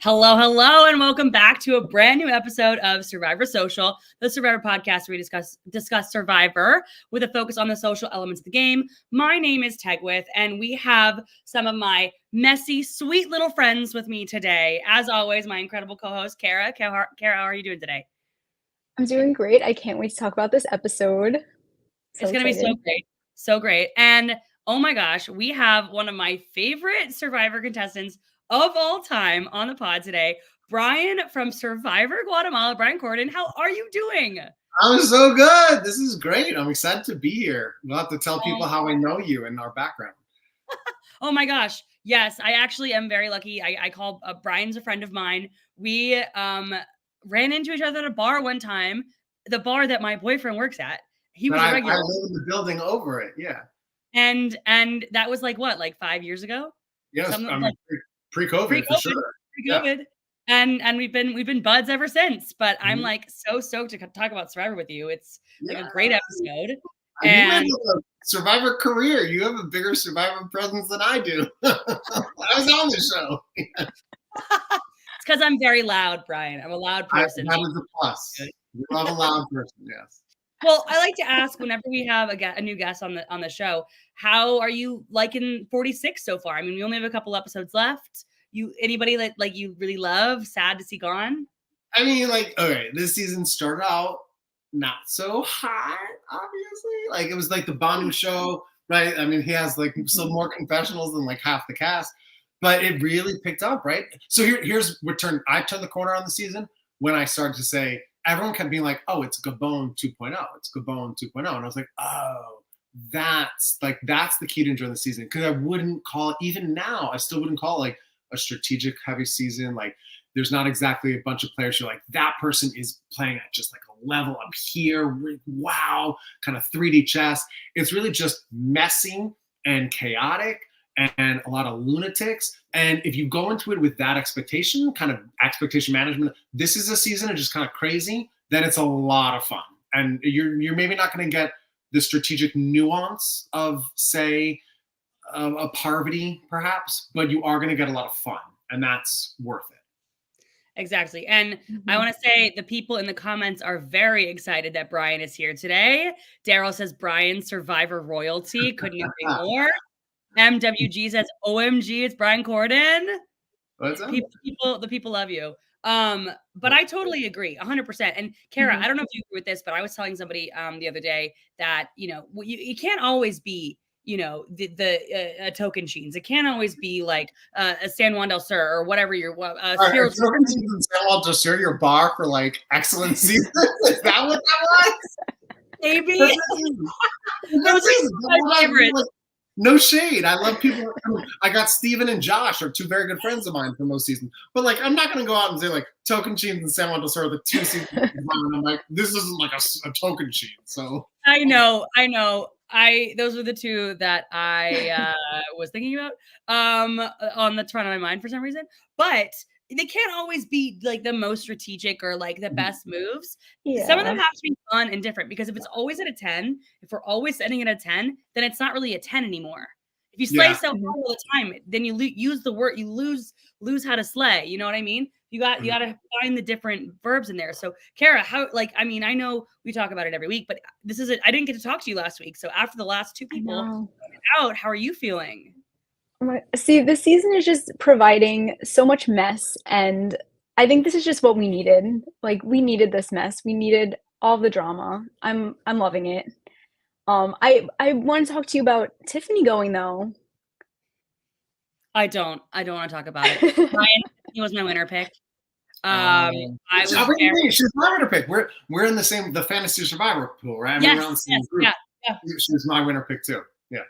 Hello, hello, and welcome back to a brand new episode of Survivor Social, the Survivor podcast where we discuss Survivor with a focus on the social elements of the game. My name is Tegwith, and we have some of my messy, sweet little friends with me today. As always, my incredible co-host, Kara. Kara, how are you doing today? I'm doing great. I can't wait to talk about this episode. It's going to be so great. So great. And oh my gosh, we have one of my favorite Survivor contestants of all time on the pod today, Brian from Survivor Guatemala. Brian Corridan, how are you doing? I'm so good. This is great. I'm excited to be here. We'll have to tell people how I know you and our background. Oh my gosh. Yes, I actually am very lucky. I call Brian's a friend of mine. We ran into each other at a bar one time, the bar that my boyfriend works at. He was a regular. I live in the building over it. Yeah. And that was like 5 years ago? Yes, pre-COVID for sure. Pre-COVID. Yeah. And we've been buds ever since. But I'm like so stoked to talk about Survivor with you. It's like a great episode. And you have a Survivor career. You have a bigger Survivor presence than I do. I was on the show. It's because I'm very loud, Brian. I'm a loud person. That is a plus. You love a loud person, yes. Well, I like to ask whenever we have a new guest on the show, how are you liking 46 so far? I mean, we only have a couple episodes left. Anybody that like you really love, sad to see gone? I mean, okay, this season started out not so hot, obviously. Like it was like the Banu show, right? I mean, he has like some more confessionals than like half the cast, but it really picked up, right? So here's what I turned the corner on the season when I started to say. Everyone kept being like, oh, it's Gabon 2.0. It's Gabon 2.0. And I was like, oh, that's the key to enjoying the season. Because I wouldn't call it, even now, I still wouldn't call it like a strategic heavy season. Like there's not exactly a bunch of players who are like, that person is playing at just like a level up here. Wow, kind of 3D chess. It's really just messy and chaotic and a lot of lunatics. And if you go into it with that expectation, kind of expectation management, this is a season of just kind of crazy, then it's a lot of fun. And you're maybe not going to get the strategic nuance of, say, a Parvati, perhaps, but you are going to get a lot of fun, and that's worth it. Exactly. And I want to say the people in the comments are very excited that Brian is here today. Daryl says Brian Survivor royalty. Couldn't agree more. MWG says, OMG, it's Brian Corridan. What's up? The people love you. But I totally agree 100%. And Kara, I don't know if you agree with this, but I was telling somebody the other day that, you can't always be, the token sheens. It can't always be like a San Juan del Sur or whatever your token sheens in San Juan del Sur, your bar for like excellent season. Is that what that was? Maybe. Those are my favorites. No shade. I love people. I got Steven and Josh are two very good friends of mine from most seasons. But like, I'm not going to go out and say like token sheens and San Juan del Sur are the two seasons. And I'm like, this isn't like a token sheen. So I know. Those were the two that I was thinking about on the front of my mind for some reason. But they can't always be like the most strategic or like the best moves. Yeah. Some of them have to be fun and different because if it's always at a 10, if we're always setting it at a 10, then it's not really a 10 anymore. If you slay so well all the time, then you use the word, you lose how to slay. You know what I mean? You got to find the different verbs in there. So Kara, I know we talk about it every week, but I didn't get to talk to you last week. So after the last two people out, how are you feeling? See, this season is just providing so much mess, and I think this is just what we needed. Like, we needed this mess. We needed all the drama. I'm loving it. I want to talk to you about Tiffany going though. I don't want to talk about it. Ryan, he was my winner pick. She's my winner pick. We're in the fantasy survivor pool, right? Yes, we're on the same group. Yeah. She's my winner pick too. Yeah.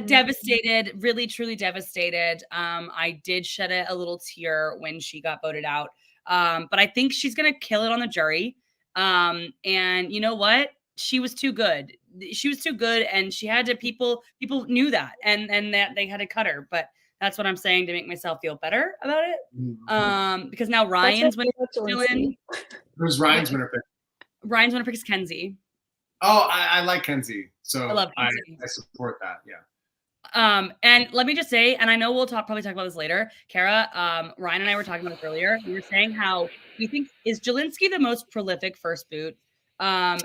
Devastated, really truly devastated. I did shed a little tear when she got voted out, but I think she's gonna kill it on the jury. And you know what, she was too good, and she had to, people knew that, and that they had to cut her. But that's what I'm saying to make myself feel better about it. Because now Ryan's winner still in. Who's Ryan's winner pick? Ryan's winner pick is Kenzie. Oh, I like Kenzie. So I love Kenzie. I support that. Yeah. And let me just say, and I know we'll probably talk about this later, Kara, Ryan and I were talking about this earlier. We were saying how we think is Jelinski the most prolific first boot?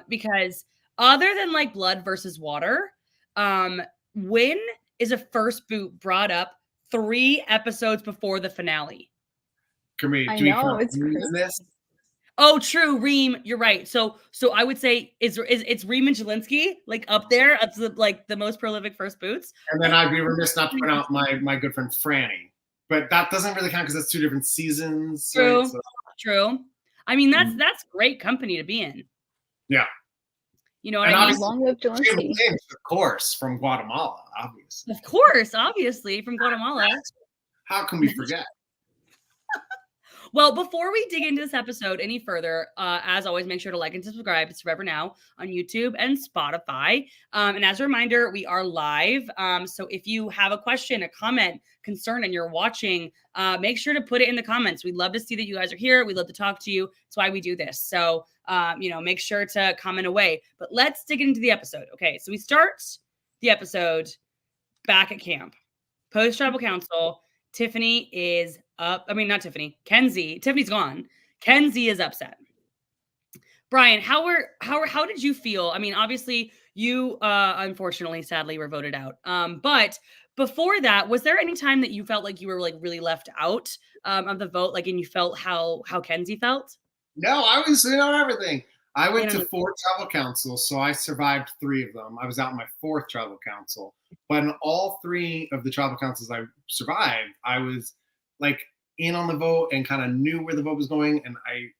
Because other than like blood versus water, when is a first boot brought up 3 episodes before the finale? Can we I do we know, count it's Reem crazy. in this? Oh, true, Reem. You're right. So I would say is it's Reem and Jelinski like up there as the most prolific first boots. And then I'd be remiss not to point out my good friend Franny. But that doesn't really count because it's 2 different seasons, right? True, So true. I mean, Mhm. that's great company to be in. Yeah. You know what And I mean? obviously, Long live Jelinski. James, of course, from Guatemala, obviously. Of course, obviously, from Guatemala. How can we forget? Well, before we dig into this episode any further, as always, make sure to like and subscribe to Forever Now on YouTube and Spotify. And as a reminder, we are live. So if you have a question, a comment, concern, and you're watching, make sure to put it in the comments. We'd love to see that you guys are here. We'd love to talk to you. That's why we do this. So, make sure to comment away. But let's dig into the episode. Okay, so we start the episode back at camp. Post-tribal council, Tiffany is up. I mean, not Tiffany, Kenzie. Tiffany's gone. Kenzie is upset. Brian, how did you feel? I mean, obviously you unfortunately, sadly, were voted out. But before that, was there any time that you felt like you were like really left out of the vote, like and you felt how Kenzie felt? No, I was in on everything. I went In to on- 4 tribal councils, so I survived 3 of them. I was out in my 4th tribal council. But in all 3 of the tribal councils I survived, I was like in on the vote and kind of knew where the vote was going. And I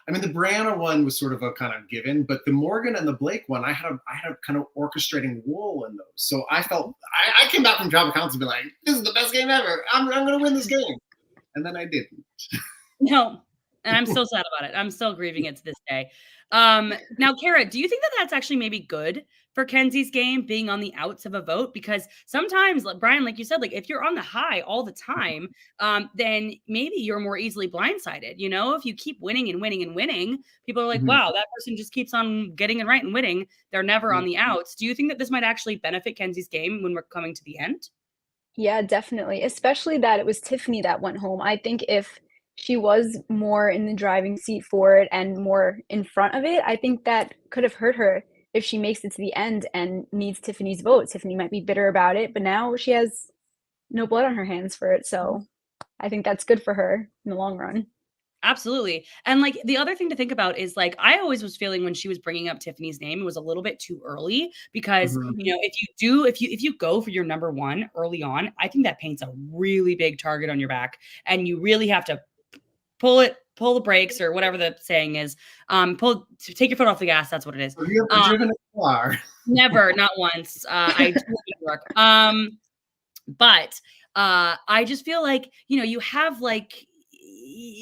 mean, the Brianna one was sort of a kind of given, but the Morgan and the Blake one, I had a kind of orchestrating role in those. So I felt, I came back from tribal council and be like, this is the best game ever. I'm going to win this game. And then I didn't. No. And I'm still sad about it. I'm still grieving it to this day. Now, Kara, do you think that that's actually maybe good for Kenzie's game being on the outs of a vote? Because sometimes, like Brian, like you said, like if you're on the high all the time, then maybe you're more easily blindsided. You know, if you keep winning and winning and winning, people are like, Mhm. wow, that person just keeps on getting it right and winning. They're never on the outs. Do you think that this might actually benefit Kenzie's game when we're coming to the end? Yeah, definitely, especially that it was Tiffany that went home. I think if she was more in the driving seat for it and more in front of it, I think that could have hurt her if she makes it to the end and needs Tiffany's vote. Tiffany might be bitter about it, but now she has no blood on her hands for it, so I think that's good for her in the long run. Absolutely. And like the other thing to think about is like I always was feeling when she was bringing up Tiffany's name, it was a little bit too early because Mhm. if you go for your number one early on, I think that paints a really big target on your back, and you really have to pull the brakes or whatever the saying is. Take your foot off the gas. That's what it is. Have you ever driven a car? Never, not once. I do New York. But I just feel like you have like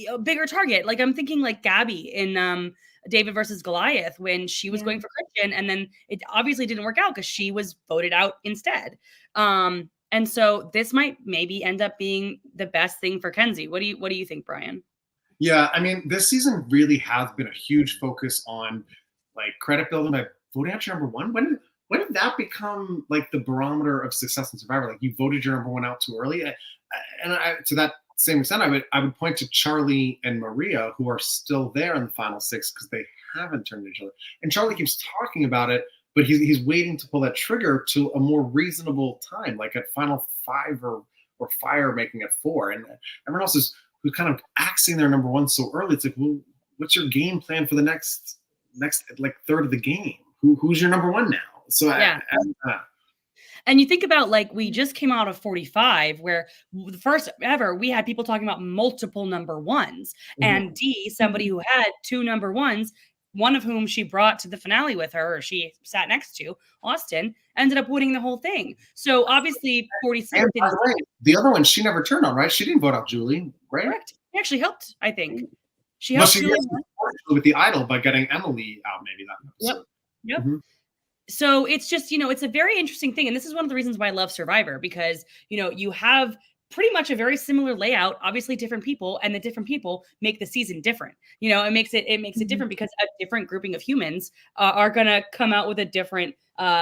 a bigger target. Like I'm thinking like Gabby in David versus Goliath when she was Yeah. going for Christian, and then it obviously didn't work out because she was voted out instead. And so this might maybe end up being the best thing for Kenzie. What do you think, Brian? Yeah, I mean, this season really has been a huge focus on like credit building by voting out your number one. When did that become like the barometer of success in Survivor? Like you voted your number one out too early, to that same extent, I would point to Charlie and Maria who are still there in the final 6 because they haven't turned each other. And Charlie keeps talking about it, but he's waiting to pull that trigger to a more reasonable time, like at final 5 or fire making it 4. And everyone else is who's kind of axing their number one so early. It's like, well, what's your game plan for the next like third of the game? Who's your number one now? So Yeah. And you think about like we just came out of 45 where the first ever we had people talking about multiple number ones. And D, somebody who had 2 number ones, one of whom she brought to the finale with her, or she sat next to, Austin, ended up winning the whole thing. So obviously 46 and by the way, the other one she never turned on, right? She didn't vote out Julie, right? correct. He actually helped, I think. She Well, helped she Julie. with the idol by getting Emily out, maybe that episode. Yep. Mhm. So it's just, it's a very interesting thing. And this is one of the reasons why I love Survivor, because, you have pretty much a very similar layout, obviously different people, and the different people make the season different. It makes it different because a different grouping of humans are going to come out with a different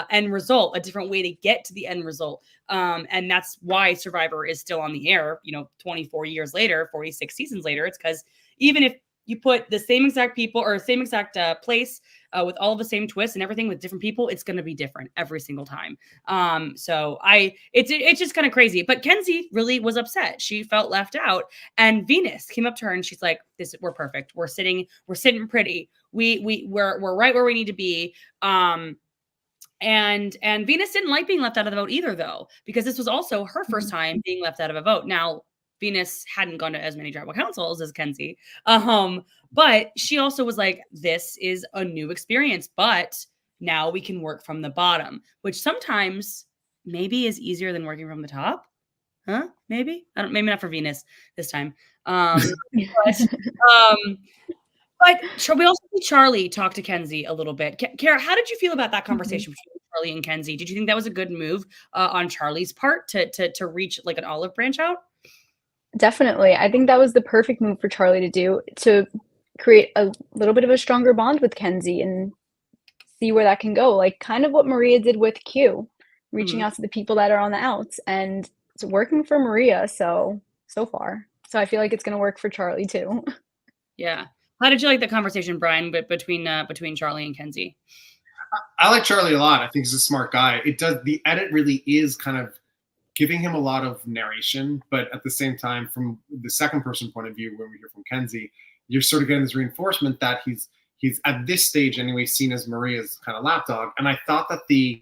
end result, a different way to get to the end result. And that's why Survivor is still on the air, 24 years later, 46 seasons later. It's because even if you put the same exact people or same exact place with all of the same twists and everything with different people, it's going to be different every single time. It's just kind of crazy. But Kenzie really was upset. She felt left out, and Venus came up to her and she's like, we're perfect. We're sitting pretty. We're right where we need to be. And Venus didn't like being left out of the vote either, though, because this was also her first time being left out of a vote. Now, Venus hadn't gone to as many tribal councils as Kenzie. But she also was like, this is a new experience, but now we can work from the bottom, which sometimes maybe is easier than working from the top. Huh? Maybe maybe not for Venus this time. But we also see Charlie talk to Kenzie a little bit. Kara, how did you feel about that conversation between Charlie and Kenzie? Did you think that was a good move on Charlie's part to reach like an olive branch out? Definitely. I think that was the perfect move for Charlie to do, to create a little bit of a stronger bond with Kenzie and see where that can go. Like kind of what Maria did with Q, reaching out to the people that are on the outs, and it's working for Maria so far. So I feel like it's going to work for Charlie too. Yeah. How did you like the conversation, Brian, between Charlie and Kenzie? I like Charlie a lot. I think he's a smart guy. The edit really is kind of giving him a lot of narration, but at the same time, from the second person point of view, when we hear from Kenzie, you're sort of getting this reinforcement that he's at this stage anyway seen as Maria's kind of lapdog. And I thought that the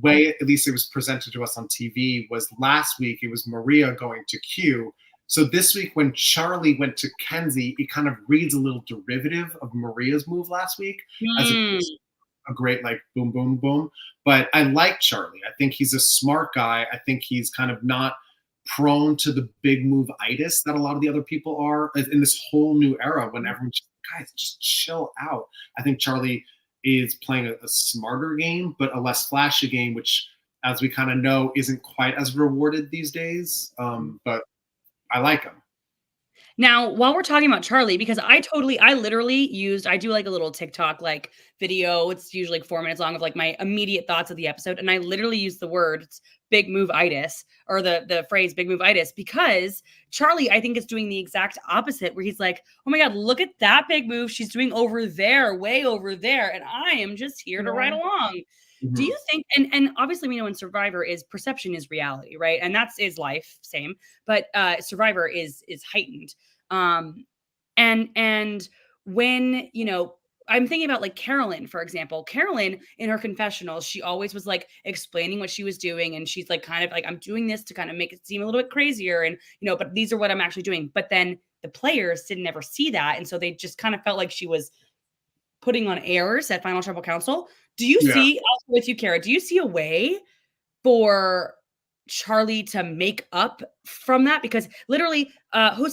way, at least it was presented to us on TV, was last week it was Maria going to Q. So this week when Charlie went to Kenzie, it kind of reads a little derivative of Maria's move last week as a great like boom, boom, boom. But I like Charlie. I think he's a smart guy. I think he's kind of not prone to the big move-itis that a lot of the other people are in this whole new era when everyone's just, guys, just chill out. I think Charlie is playing a smarter game, but a less flashy game, which, as we kind of know, isn't quite as rewarded these days. But I like him. Now, while we're talking about Charlie, because I do like a little TikTok like video. It's usually like 4 minutes long of like my immediate thoughts of the episode. And I literally use the words big move-itis or the phrase big move-itis because Charlie, I think, is doing the exact opposite where he's like, oh my God, look at that big move she's doing over there, way over there. And I am just here to ride along. Do you think, and obviously we know in Survivor is perception is reality, right? And that's is life, same, but Survivor is heightened. And when, I'm thinking about like Carolyn, for example. Carolyn in her confessionals, she always was like explaining what she was doing. And she's like, kind of like, I'm doing this to kind of make it seem a little bit crazier. And, but these are what I'm actually doing. But then the players didn't ever see that. And so they just kind of felt like she was putting on airs at Final Tribal Council. Do you see, also with you, Kara, do you see a way for Charlie to make up from that? Because literally, who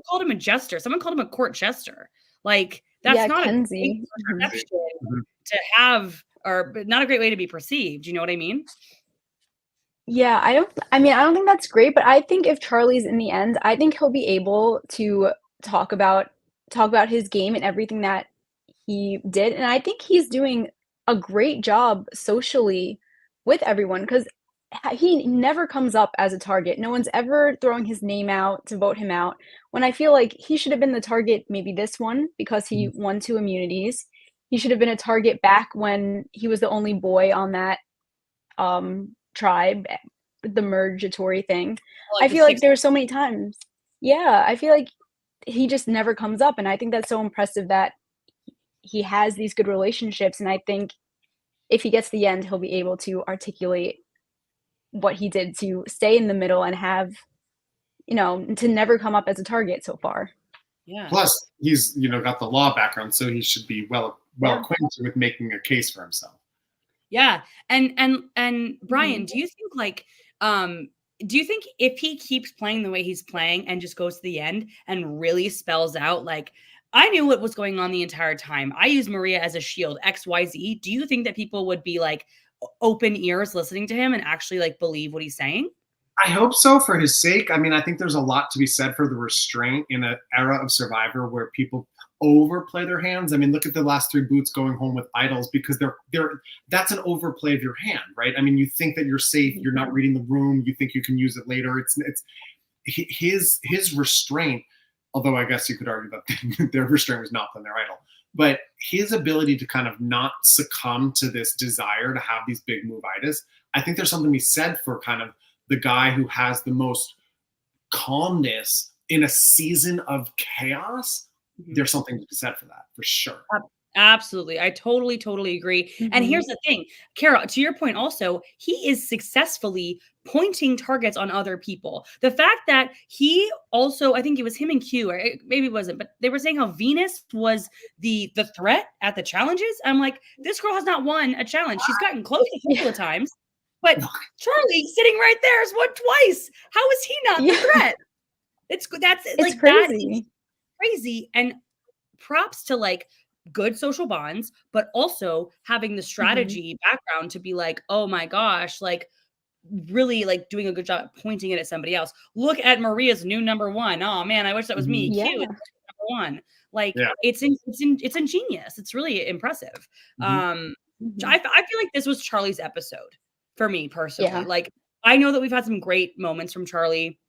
called him a jester? Someone called him a court jester. Like, that's not Kenzie. a great perception to have, or not a great way to be perceived. You know what I mean? Yeah, I don't think that's great, but I think if Charlie's in the end, I think he'll be able to talk about his game and everything that he did. And I think he's doing a great job socially with everyone because he never comes up as a target. No one's ever throwing his name out to vote him out. When I feel like he should have been the target maybe this one because he won 2 immunities. He should have been a target back when he was the only boy on that tribe, the mergatory thing. Like I feel like there were so many times. Yeah, I feel like he just never comes up, and I think that's so impressive that he has these good relationships, and I think if he gets to the end, he'll be able to articulate what he did to stay in the middle and have, to never come up as a target so far. Yeah. Plus, he's got the law background, so he should be well acquainted with making a case for himself. Yeah, and Brian, do you think do you think if he keeps playing the way he's playing and just goes to the end and really spells out like, I knew what was going on the entire time. I used Maria as a shield, XYZ. Do you think that people would be like open ears listening to him and actually like believe what he's saying? I hope so for his sake. I mean, I think there's a lot to be said for the restraint in an era of Survivor where people overplay their hands. I mean, look at the last 3 boots going home with idols because they're that's an overplay of your hand, right? I mean, you think that you're safe, you're not reading the room, you think you can use it later. It's his restraint, although I guess you could argue that their restraint was not on their idol. But his ability to kind of not succumb to this desire to have these big move itis, I think there's something to be said for kind of the guy who has the most calmness in a season of chaos. There's something to be said for that, for sure. Absolutely. I totally agree. And here's the thing, Kara, to your point also, he is successfully pointing targets on other people. The fact that he also, I think it was him and Q, or maybe it wasn't, but they were saying how Venus was the threat at the challenges. I'm like, this girl has not won a challenge. She's gotten close a couple of times, but Charlie sitting right there has won twice. How is he not the threat? It's like crazy. That is crazy. And props to like good social bonds, but also having the strategy background to be like, oh my gosh, like really like doing a good job at pointing it at somebody else. Look at Maria's new number 1. Oh man, I wish that was me. Yeah. Cute, number 1. Like it's ingenious. It's really impressive. I feel like this was Charlie's episode for me personally. Yeah. Like I know that we've had some great moments from Charlie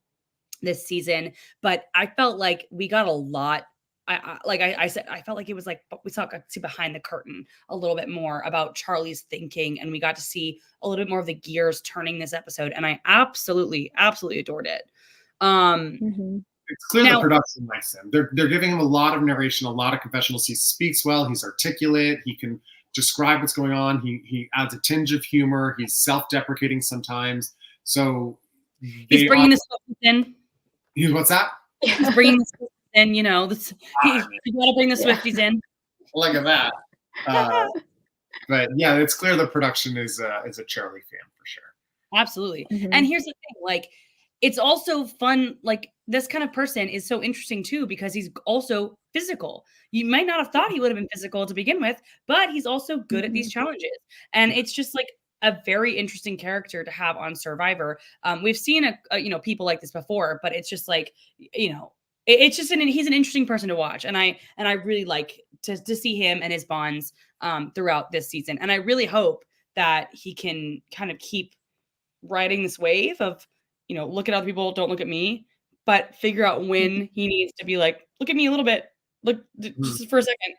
this season, but I felt like we got a lot. I said, I felt like it was like we got to see behind the curtain a little bit more about Charlie's thinking, and we got to see a little bit more of the gears turning this episode, and I absolutely adored it. It's clear the production likes him. They're giving him a lot of narration, a lot of confessionals. He speaks well. He's articulate. He can describe what's going on. He adds a tinge of humor. He's self-deprecating sometimes. So he's bringing the Swifties in. What's that? He's bringing the Swifties in. You know, you got to bring the Swifties in. Look at that. But yeah, it's clear the production is a Charlie fan for sure. Absolutely. And here's the thing, like, it's also fun. Like this kind of person is so interesting too, because he's also physical. You might not have thought he would have been physical to begin with, but he's also good at these challenges. And it's just like a very interesting character to have on Survivor. We've seen people like this before, but it's just like, it's just he's an interesting person to watch. And I really like to see him and his bonds throughout this season. And I really hope that he can kind of keep riding this wave of, look at other people, don't look at me, but figure out when he needs to be like, look at me a little bit, look just for a second,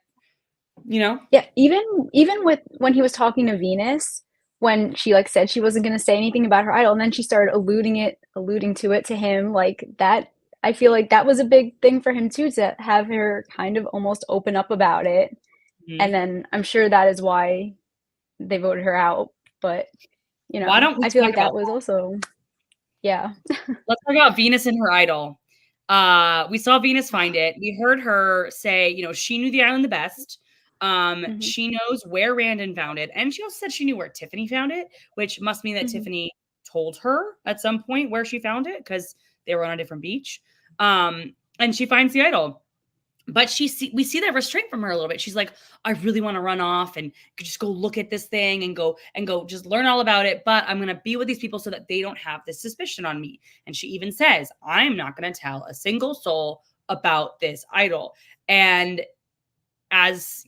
Yeah, even with when he was talking to Venus, when she like said she wasn't going to say anything about her idol, and then she started alluding to it to him, like that. I feel like that was a big thing for him too, to have her kind of almost open up about it. And then I'm sure that is why they voted her out. But why don't we I feel like that about was also let's talk about Venus and her idol. We saw Venus find it. We heard her say, she knew the island the best. She knows where Randon found it, and she also said she knew where Tiffany found it, which must mean that Tiffany told her at some point where she found it, because they were on a different beach. And she finds the idol, but we see that restraint from her a little bit. She's like, I really want to run off and just go look at this thing and go just learn all about it. But I'm going to be with these people so that they don't have this suspicion on me. And she even says, I'm not going to tell a single soul about this idol. And as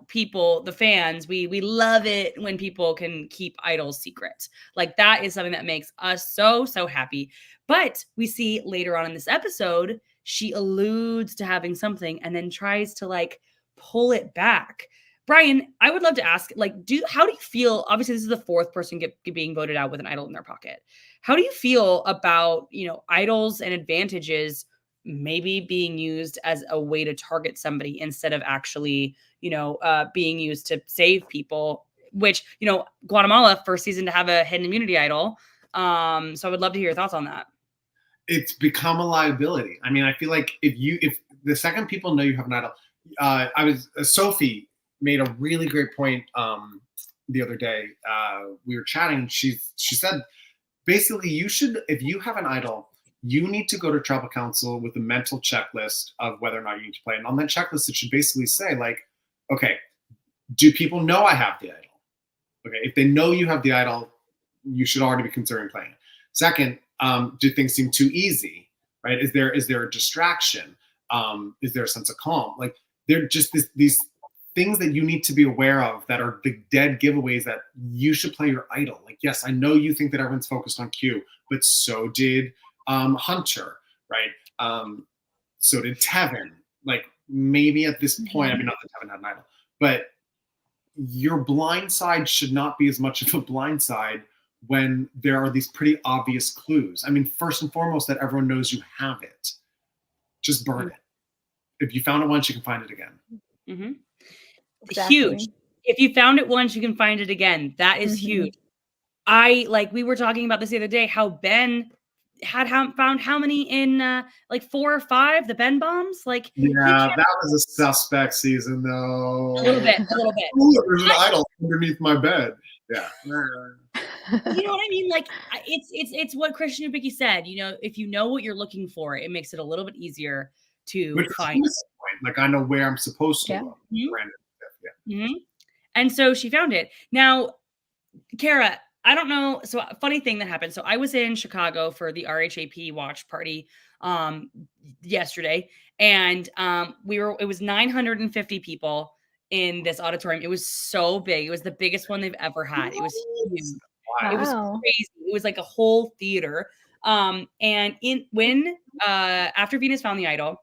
people, the fans, we love it when people can keep idols secret. Like that is something that makes us so happy. But we see later on in this episode, she alludes to having something and then tries to like pull it back. Brian, I would love to ask, like, how do you feel? Obviously, this is the 4th person being voted out with an idol in their pocket. How do you feel about, idols and advantages maybe being used as a way to target somebody instead of actually, being used to save people, which, Guatemala first season to have a hidden immunity idol. So I would love to hear your thoughts on that. It's become a liability. I mean, I feel like if the second people know you have an idol, Sophie made a really great point the other day. We were chatting. She said, basically, if you have an idol, you need to go to tribal council with a mental checklist of whether or not you need to play. And on that checklist, it should basically say, like, okay, do people know I have the idol? Okay, if they know you have the idol, you should already be considering playing it. Second, Do things seem too easy? Right? Is there a distraction? Is there a sense of calm? Like they're just these things that you need to be aware of that are the dead giveaways that you should play your idol. Like, yes, I know you think that everyone's focused on Q, but so did Hunter, right? So did Tevin. Like maybe at this point, I mean, not that Tevin had an idol, but your blind side should not be as much of a blind side when there are these pretty obvious clues. I mean, first and foremost, that everyone knows you have it. Just burn it. If you found it once, you can find it again. Mm-hmm. Exactly. Huge. If you found it once, you can find it again. That is huge. We were talking about this the other day, how Ben had found how many in like 4 or 5, the Ben bombs? Like, yeah, that was a suspect season though. A little bit. Ooh, there's an idol underneath my bed. Yeah. You know what I mean? Like, it's what Christian and Vicky said. You know, if you know what you're looking for, it makes it a little bit easier to find. Like I know where I'm supposed to look. Mm-hmm. And so she found it. Now, Kara, I don't know. So a funny thing that happened. So I was in Chicago for the RHAP watch party yesterday, and it was 950 people in this auditorium. It was so big. It was the biggest one they've ever had. It was huge. Wow. It was crazy. It was like a whole theater. And after Venus found the idol,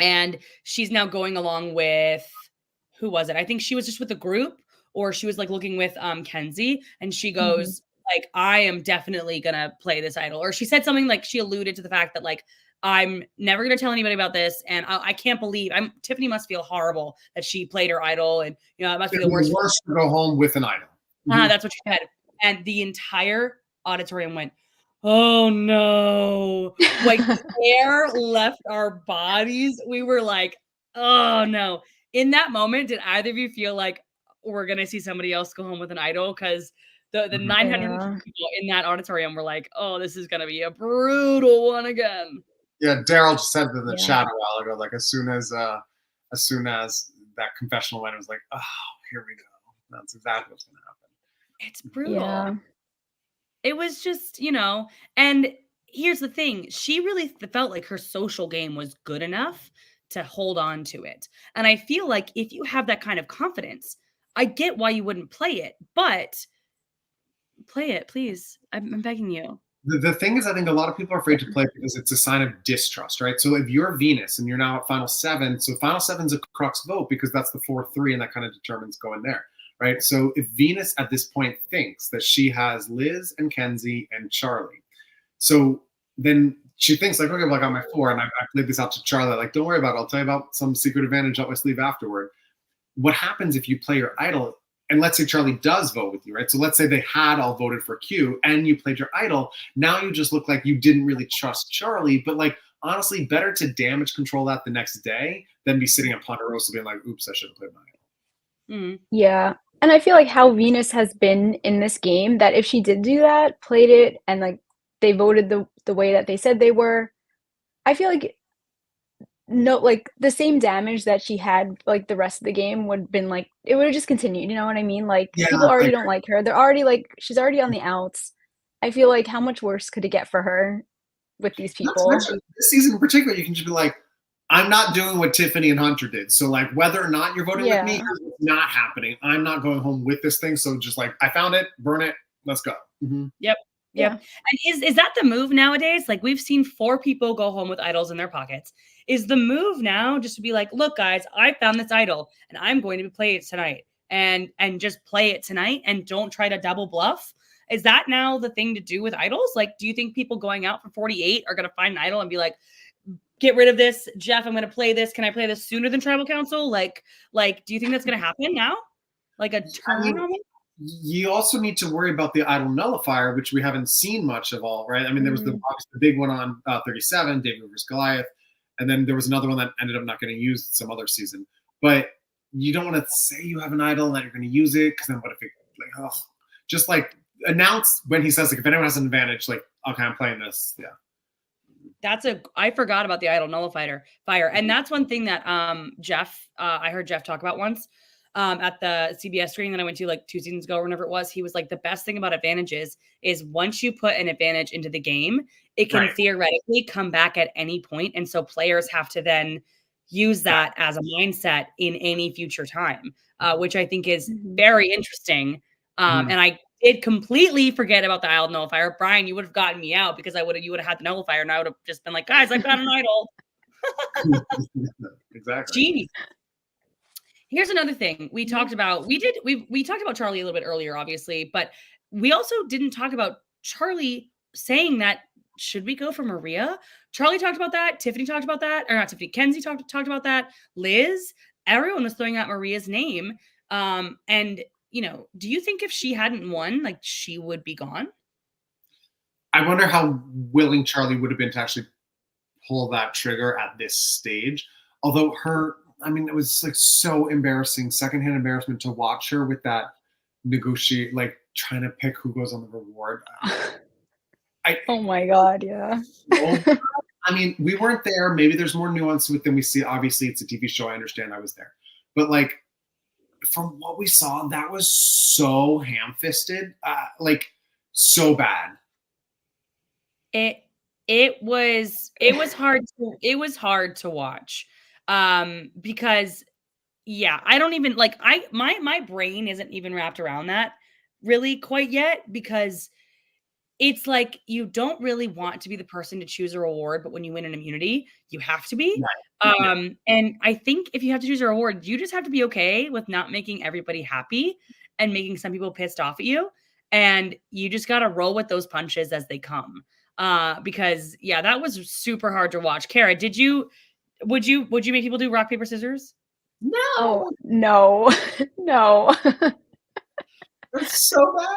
and she's now going along with, who was it? I think she was just with the group, or she was like looking with Kenzie, and she goes like, I am definitely gonna play this idol. Or she said something like, she alluded to the fact that like, I'm never gonna tell anybody about this, and I can't believe Tiffany must feel horrible that she played her idol, and you know, it must be the worst to go home with an idol. That's what she said. And the entire auditorium went, oh no. Like air left our bodies. We were like, oh no. In that moment, did either of you feel like we're gonna see somebody else go home with an idol? Because the 900 people in that auditorium were like, oh, this is gonna be a brutal one again. Yeah, Daryl just said in the chat a while ago, like as soon as that confessional went, it was like, oh, here we go. That's exactly what's gonna happen. It's brutal. Yeah. It was just, you know, and here's the thing. She really felt like her social game was good enough to hold on to it. And I feel like if you have that kind of confidence, I get why you wouldn't play it, but play it, please. I'm begging you. The thing is, I think a lot of people are afraid to play because it's a sign of distrust, right? So if you're Venus and you're now at Final 7, so Final 7's a crux vote because that's the 4-3 and that kind of determines going there. Right. So if Venus at this point thinks that she has Liz and Kenzie and Charlie, so then she thinks like, okay, well, I got my 4 and I played this out to Charlie. Like, don't worry about it. I'll tell you about some secret advantage up my sleeve afterward. What happens if you play your idol and let's say Charlie does vote with you, right? So let's say they had all voted for Q and you played your idol. Now you just look like you didn't really trust Charlie, but like, honestly, better to damage control that the next day than be sitting at Ponderosa being like, oops, I should have played my idol. Yeah. And I feel like how Venus has been in this game, that if she did do that, played it, and like they voted the way that they said they were, I feel like the same damage that she had like the rest of the game would have been like, it would have just continued, you know what I mean? Like people already don't like her. They're already like, she's already on the outs. I feel like how much worse could it get for her with these people? This season in particular, you can just be like, I'm not doing what Tiffany and Hunter did. So like whether or not you're voting with me, it's not happening. I'm not going home with this thing. So just like, I found it, burn it, let's go. Yep. And is that the move nowadays? Like we've seen 4 people go home with idols in their pockets. Is the move now just to be like, look, guys, I found this idol and I'm going to play it tonight and just play it tonight and don't try to double bluff? Is that now the thing to do with idols? Like, do you think people going out for 48 are going to find an idol and be like, get rid of this, Jeff, I'm going to play this. Can I play this sooner than tribal council? Like, do you think that's going to happen now? Like a turn on it? You also need to worry about the idol nullifier, which we haven't seen much of all, right? I mean, there was obviously the big one on 37, David versus Goliath. And then there was another one that ended up not getting used some other season. But you don't want to say you have an idol and that you're going to use it, because then what if it, like, oh, just like announce when he says, like, if anyone has an advantage, like, okay, I'm playing this. Yeah. I forgot about the idol nullifier. And that's one thing that Jeff, I heard Jeff talk about once. at the CBS screening that I went to like 2 seasons ago or whenever it was. He was like, the best thing about advantages is once you put an advantage into the game, it can theoretically come back at any point. And so players have to then use that as a mindset in any future time, which I think is very interesting. And I did completely forget about the idle nullifier. Brian, you would have gotten me out because you would have had the nullifier and I would have just been like, guys, I've got an idol. Exactly. Genius. Here's another thing we talked about. We talked about Charlie a little bit earlier, obviously, but we also didn't talk about Charlie saying that should we go for Maria? Charlie talked about that. Tiffany talked about that, or not Tiffany. Kenzie talked about that. Liz, everyone was throwing out Maria's name. And do you think if she hadn't won, like she would be gone? I wonder how willing Charlie would have been to actually pull that trigger at this stage. Although it was like so embarrassing, secondhand embarrassment to watch her with that negotiate, like trying to pick who goes on the reward. Oh my God, yeah. I mean, we weren't there. Maybe there's more nuance to it than we see. Obviously, it's a TV show. I understand I was there. But like, from what we saw, that was so ham-fisted, like so bad. It was hard to watch. Because I don't even like my brain isn't even wrapped around that really quite yet, because it's like you don't really want to be the person to choose a reward, but when you win an immunity, you have to be. Right. And I think if you have to choose a reward, you just have to be okay with not making everybody happy and making some people pissed off at you. And you just got to roll with those punches as they come. Because that was super hard to watch. Kara, would you make people do rock, paper, scissors? No. Oh, no. No. It's so bad.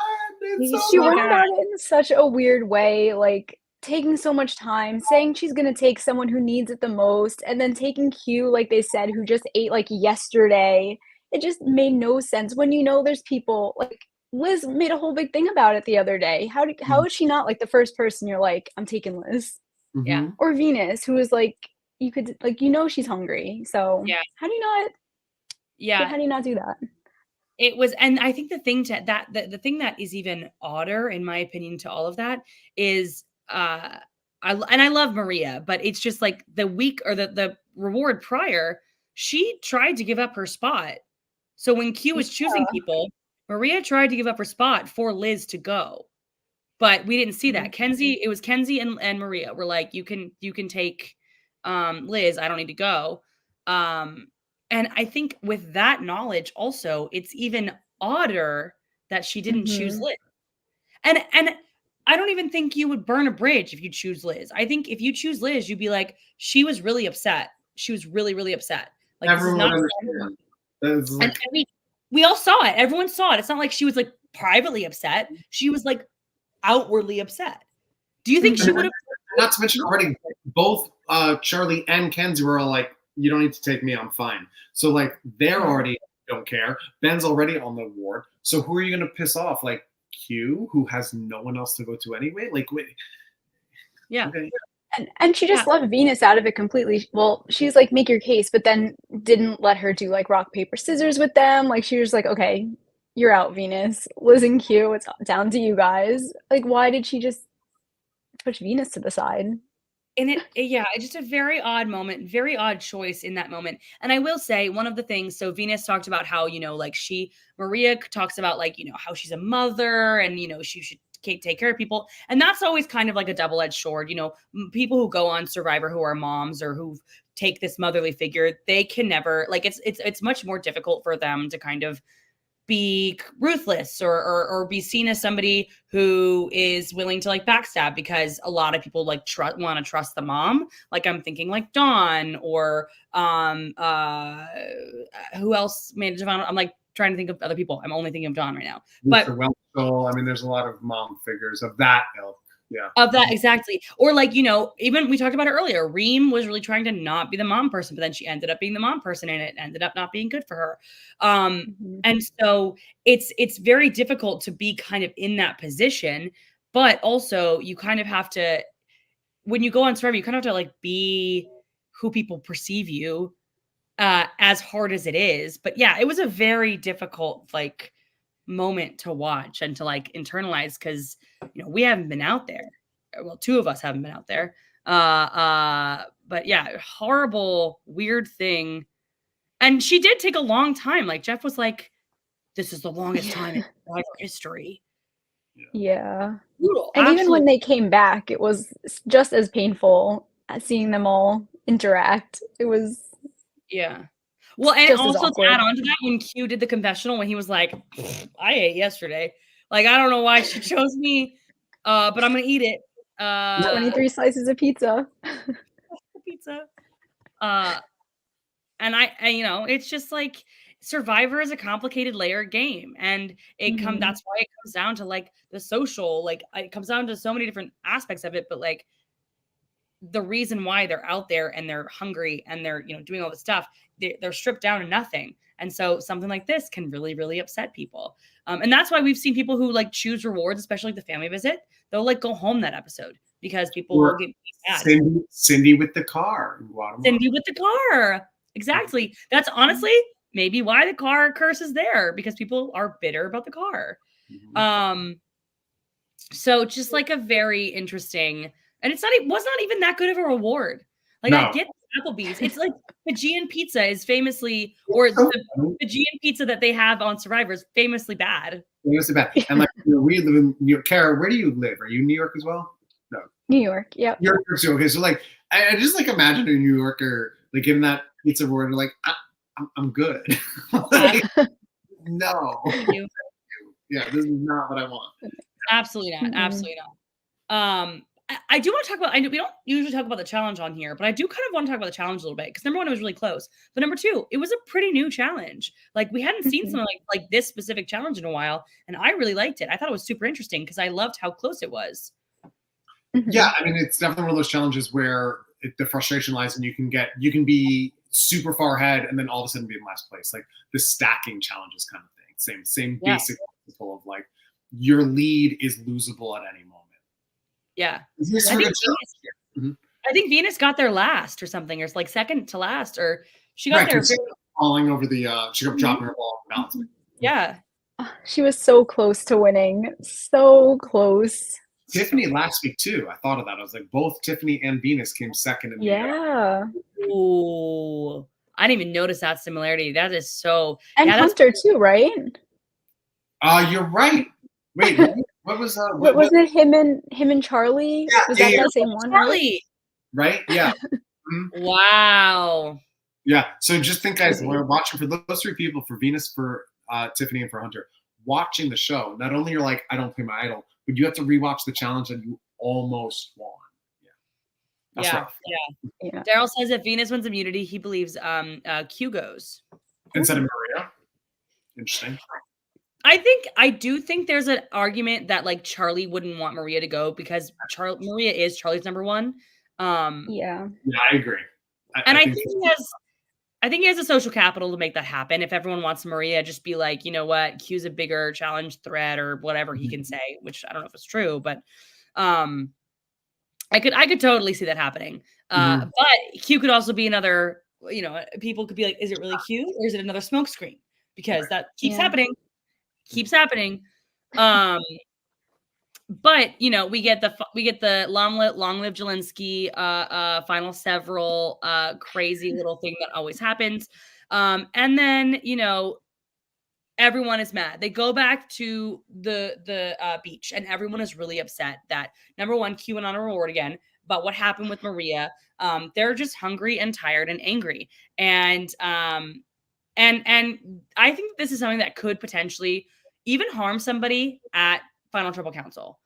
She went about it in such a weird way, like taking so much time, saying she's gonna take someone who needs it the most, and then taking Q, like they said, who just ate like yesterday. It just made no sense when there's people like Liz made a whole big thing about it the other day. How is she not like the first person you're like, I'm taking Liz? Yeah. Or Venus, who is like, you could like she's hungry. So how do you not do that? It was, and I think the thing the thing that is even odder, in my opinion, to all of that is, I love Maria, but it's just like the week or the reward prior, she tried to give up her spot. So when Q was choosing people, Maria tried to give up her spot for Liz to go, but we didn't see that. It was Kenzie and Maria were like, you can take Liz. I don't need to go. And I think with that knowledge also, it's even odder that she didn't choose Liz. And I don't even think you would burn a bridge if you choose Liz. I think if you choose Liz, you'd be like, she was really upset. She was really, really upset. Like, everyone would understand. And we all saw it. Everyone saw it. It's not like she was like privately upset. She was like outwardly upset. Do you think she would have? Not to mention already, both Charlie and Kenzie were all like, you don't need to take me, I'm fine. So like they're already don't care. Ben's already on the ward. So who are you gonna piss off? Like Q, who has no one else to go to anyway? Like wait. Yeah. Okay. And she just left Venus out of it completely. Well, she's like, make your case, but then didn't let her do like rock, paper, scissors with them. Like she was like, okay, you're out, Venus. Liz and Q, it's down to you guys. Like, why did she just push Venus to the side? And it's just a very odd moment, very odd choice in that moment. And I will say one of the things, so Venus talked about how, like Maria talks about like, how she's a mother and, she should take care of people. And that's always kind of like a double-edged sword. People who go on Survivor who are moms or who take this motherly figure, they can never, like, it's much more difficult for them to kind of be ruthless or be seen as somebody who is willing to like backstab, because a lot of people like want to trust the mom. Like I'm thinking like Dawn or who else made Devon? I'm like trying to think of other people. I'm only thinking of Dawn right now. But I mean, there's a lot of mom figures of that ilk. Yeah. Of that, exactly. Or like, even we talked about it earlier. Reem was really trying to not be the mom person, but then she ended up being the mom person and it ended up not being good for her. And so it's very difficult to be kind of in that position, but also you kind of have to, when you go on Survivor, you kind of have to like be who people perceive you as hard as it is. But yeah, it was a very difficult like moment to watch and to like internalize because we haven't been out there. Well, two of us haven't been out there. But yeah, horrible, weird thing. And she did take a long time. Like Jeff was like, "This is the longest time in Survivor history." Yeah. Brutal. And even when Absolutely. they came back, it was just as painful seeing them all interact. It was Yeah. Well, and just as also to add awkward. on to that, when Q did the confessional, when he was like, "I ate yesterday," like I don't know why she chose me, but I'm gonna eat it. 23 slices of pizza. Pizza. Uh, and it's just like Survivor is a complicated layered game, and Mhm. that's why it comes down to like the social, like it comes down to so many different aspects of it, but like the reason why they're out there and they're hungry and they're doing all this stuff, they're stripped down to nothing, and so something like this can really really upset people, and that's why we've seen people who like choose rewards, especially like the family visit. They'll like go home that episode because people will Or get mad. Cindy with the car in Guatemala. Cindy with the car, exactly. That's honestly maybe why the car curse is there, because people are bitter about the car. Mhm. So just like a very interesting, and it was not even that good of a reward. Like I No. get Applebee's. It's like Fijian pizza is famously, or the Fijian pizza that they have on Survivor is famously bad. It was bad. And like we live in New York. Kara, where do you live? Are you in New York as well? No. New York, yep. New York too. Okay, so like I just like imagine a New Yorker like giving that pizza reward and like I'm good. Like, no. Yeah, this is not what I want. Absolutely not. Mm-mm. Absolutely not. I do want to talk about. I know we don't usually talk about the challenge on here, but I do kind of want to talk about the challenge a little bit because number one, it was really close, but number two, it was a pretty new challenge. Like we hadn't seen Mhm. something like this specific challenge in a while, and I really liked it. I thought it was super interesting because I loved how close it was. Yeah, Mhm. I mean, it's definitely one of those challenges where the frustration lies, and you can be super far ahead, and then all of a sudden be in last place. Like the stacking challenges kind of thing. Same Yeah. basic principle of like your lead is losable at any moment. Yeah. This I is a think good challenge. Mhm. I think Venus got there last or something, or like second to last, or she got Right, there. 'cause falling over the she kept Mhm. dropping her ball and balancing. Yeah. She was so close to winning. So close. Tiffany last week too. I thought of that. I was like, both Tiffany and Venus came second in the Yeah. Ooh. I didn't even notice that similarity. That is so. And Yeah, that's. Hunter too, right? You're right. Wait, what was What was it? Him and Charlie? Was yeah, that yeah, the same one, right? Charlie. right? Yeah. Mhm. Wow. Yeah. So just think, guys, Crazy. we're watching for those three people, for Venus, for Tiffany, and for Hunter, watching the show. Not only you're like, I don't play my idol, but you have to rewatch the challenge that you almost won. Yeah. That's Yeah. rough. Yeah. Daryl says if Venus wins immunity, he believes Q goes. Instead of Maria. Interesting. I do think there's an argument that like Charlie wouldn't want Maria to go because Maria is Charlie's number one. Yeah. Yeah, I agree. And I think he has the social capital to make that happen. If everyone wants Maria, just be like, you know what, Q's a bigger challenge threat or whatever he can say, which I don't know if it's true, but I could totally see that happening. But Q could also be another, people could be like, is it really Q or is it another smokescreen? Because that keeps Yeah. happening. Keeps happening. But we get the long live Jelinski final several crazy little thing that always happens. And then everyone is mad. They go back to the beach and everyone is really upset that number one, Q went on a reward again, but what happened with Maria? They're just hungry and tired and angry. And I think this is something that could potentially even harm somebody at Final Triple Council.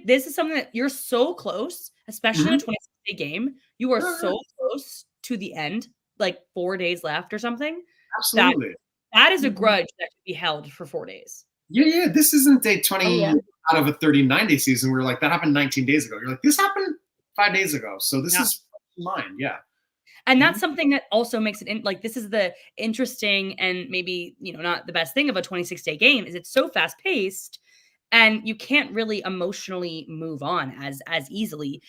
This is something that you're so close, especially in a 26-day game. You are so close to the end, like 4 days left or something. Absolutely. That is a grudge that can be held for 4 days. Yeah. This isn't day 20 yeah. out of a 39-day season. We're like, that happened 19 days ago. You're like, this happened 5 days ago. So this is mine. Yeah. And that's something that also makes it like this is the interesting and maybe not the best thing of a 26-day game is it's so fast paced and you can't really emotionally move on as easily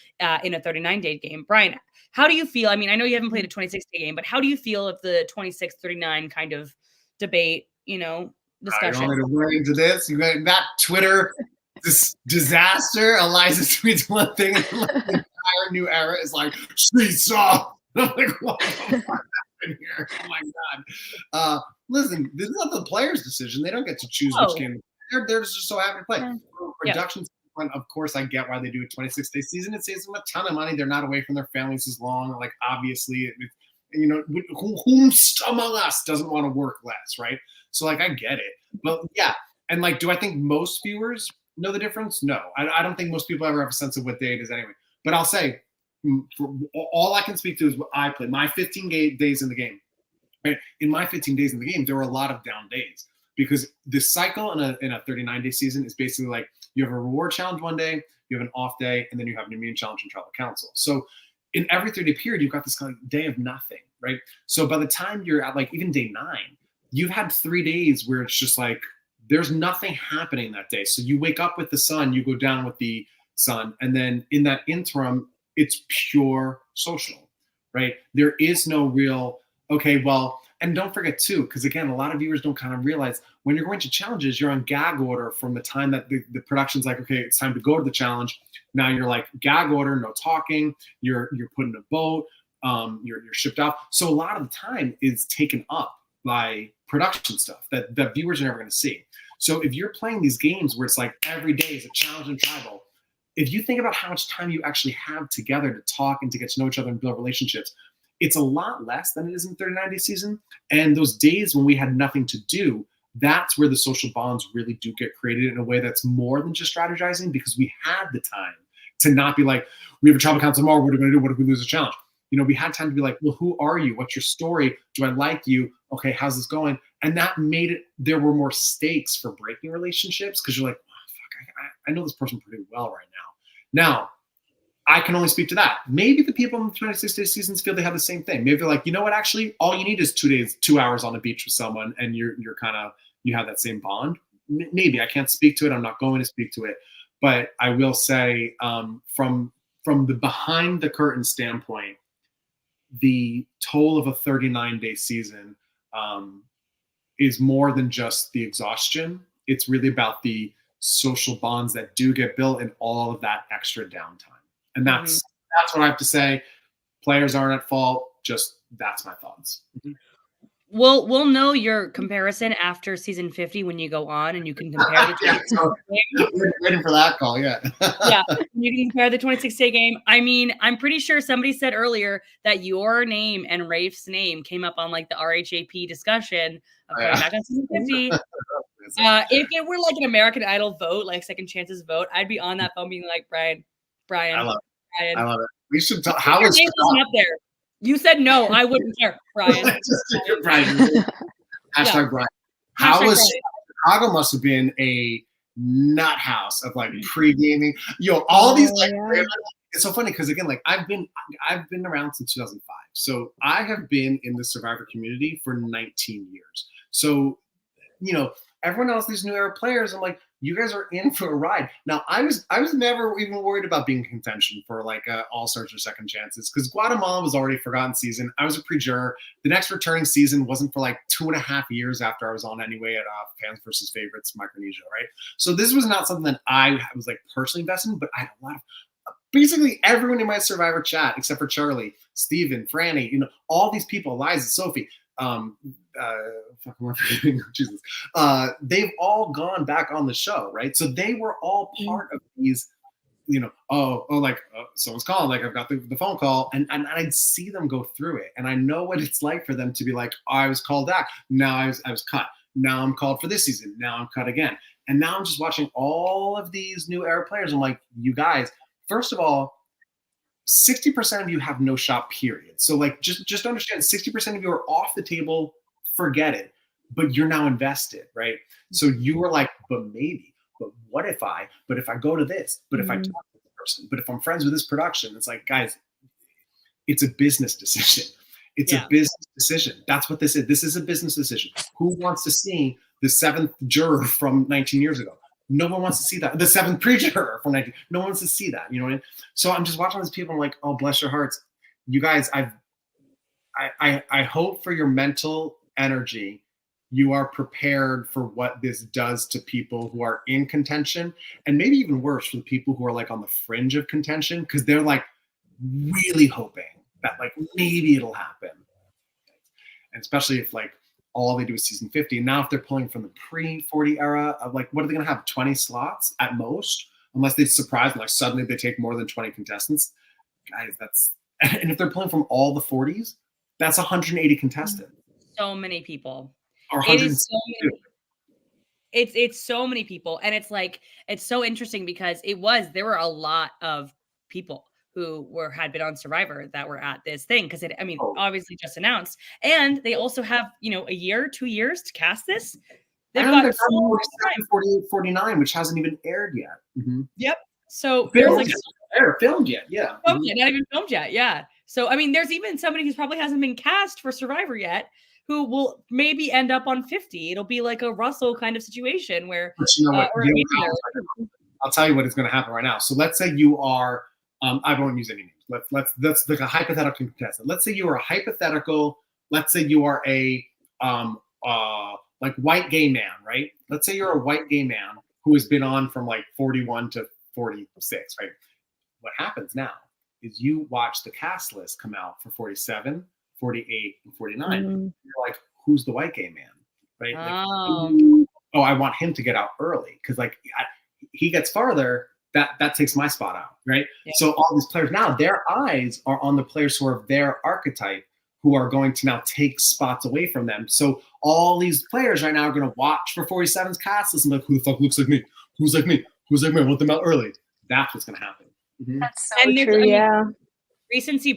in a 39-day game. Brian, how do you feel? I mean, I know you haven't played a 26-day game, but how do you feel if the 26-39 kind of debate, You want me discussion? to work into this? You got that Twitter this disaster. Eliza tweets one thing, and like, the entire new era is like street soft. I'm like, what the fuck happened here? Oh my god! Listen, this is not the players' decision. They don't get to choose which game. They're just so happy to play. From a production standpoint, of course, I get why they do a 26-day season. It saves them a ton of money. They're not away from their families as long. Like obviously, whom among us doesn't want to work less, right? So like I get it, but yeah, and like, do I think most viewers know the difference? No, I don't think most people ever have a sense of what day it is anyway. But I'll say, all I can speak to is what I played. My 15 days in the game. Right? In my 15 days in the game, there were a lot of down days because the cycle in a 39-day season is basically like you have a reward challenge one day, you have an off day, and then you have an immune challenge and tribal council. So in every 30-day period, you've got this kind of day of nothing, right? So by the time you're at like even day 9, you've had 3 days where it's just like there's nothing happening that day. So you wake up with the sun, you go down with the sun, and then in that interim, it's pure social, right? There is no real, okay, well, and don't forget too, because again, a lot of viewers don't kind of realize when you're going to challenges, you're on gag order from the time that the production's like, okay, it's time to go to the challenge. Now you're like gag order, no talking, you're put in a boat, you're shipped off. So a lot of the time is taken up by production stuff that viewers are never going to see. So if you're playing these games where it's like every day is a challenge and tribal, if you think about how much time you actually have together to talk and to get to know each other and build relationships, it's a lot less than it is in 39-day season. And those days when we had nothing to do, that's where the social bonds really do get created in a way that's more than just strategizing, because we had the time to not be like, we have a tribal council tomorrow, what are we going to do? What if we lose a challenge? We had time to be like, well, who are you? What's your story? Do I like you? Okay, how's this going? And that made it, there were more stakes for breaking relationships because you're like, oh, fuck, I know this person pretty well right now. Now, I can only speak to that. Maybe the people in the 26-day seasons feel they have the same thing. Maybe they're like, you know what, actually, all you need is 2 hours on the beach with someone and you're kind of, you have that same bond. Maybe. I can't speak to it. I'm not going to speak to it. But I will say from the behind the curtain standpoint, the toll of a 39-day season is more than just the exhaustion. It's really about the social bonds that do get built and all of that extra downtime. And that's what I have to say. Players aren't at fault. Just that's my thoughts. We'll know your comparison after season 50 when you go on and you can compare the 26-day game. Waiting for that call, yeah. Yeah, you can compare the 26-day game. I mean, I'm pretty sure somebody said earlier that your name and Rafe's name came up on like the RHAP discussion of going back on season 50. If it were like an American Idol vote, like Second Chances vote, I'd be on that phone being like, Brian. I love it. Brian. I love it. We should talk. How is up there? You said no. I wouldn't care, Brian. Brian. Hashtag Brian. How was Chicago? Must have been a nut house of like pre-gaming. All these like. Yeah. It's so funny because again, like I've been around since 2005, so I have been in the Survivor community for 19 years. So, everyone else, these new era players, I'm like, you guys are in for a ride. Now, I was never even worried about being in contention for like all-stars or second chances because Guatemala was already a forgotten season. I was a pre-juror. The next returning season wasn't for like 2.5 years after I was on anyway at Fans versus Favorites Micronesia, right? So this was not something that I was like personally invested in, but I had a lot of basically everyone in my Survivor chat except for Charlie, Steven, Franny, all these people, Eliza, Sophie, Jesus. They've all gone back on the show, right? So they were all part of these, someone's calling, like I've got the phone call, and I'd see them go through it, and I know what it's like for them to be like, I was called back, now I was cut, now I'm called for this season, now I'm cut again, and now I'm just watching all of these new era players. I'm like, you guys, first of all, 60% of you have no shot, period. So like, just understand 60% of you are off the table, forget it, but you're now invested, right? So you were like, but maybe, but what if but if I go to this, but if I talk to this person, but if I'm friends with this production, it's like, guys, it's a business decision. It's a business decision. That's what this is. This is a business decision. Who wants to see the 7th juror from 19 years ago? No one wants to see that. The seventh preacher from 19. No one wants to see that. You know what I mean? So I'm just watching these people. I'm like, oh, bless your hearts, you guys. I hope for your mental energy, you are prepared for what this does to people who are in contention, and maybe even worse for the people who are like on the fringe of contention, because they're like really hoping that like maybe it'll happen. And especially if like all they do is season 50. And now if they're pulling from the pre-40 era of like, what are they going to have? 20 slots at most, unless they surprise and like suddenly they take more than 20 contestants. Guys, that's, and if they're pulling from all the 40s, that's 180 contestants. So many people. Or It is 162. so many. It's so many people, and it's like it's so interesting because there were a lot of people who had been on Survivor that were at this thing because I mean, obviously just announced, and they also have a year, 2 years to cast this. They've got 47, 48, 49, which hasn't even aired yet. Yep. So there's like filmed yet, yeah. Not even filmed yet, yeah. So I mean, there's even somebody who's probably hasn't been cast for Survivor yet, who will maybe end up on 50. It'll be like a Russell kind of situation where, I'll tell you what is going to happen right now. So let's say you are, I won't use any names. Let's like a hypothetical contestant. Let's say you are a hypothetical. Let's say you are a like white gay man, right? Let's say you're a white gay man who has been on from like 41 to 46, right? What happens now is you watch the cast list come out for 47, 48, and 49. You're like, who's the white gay man? Right? Like, I want him to get out early because like he gets farther, that takes my spot out, right? Yeah. So all these players now, their eyes are on the players who are their archetype, who are going to now take spots away from them. So all these players right now are going to watch for 47's cast list and like, who the fuck looks like me? Who's like me? Who's like me? I want them out early. That's what's going to happen. That's so true, yeah. Recency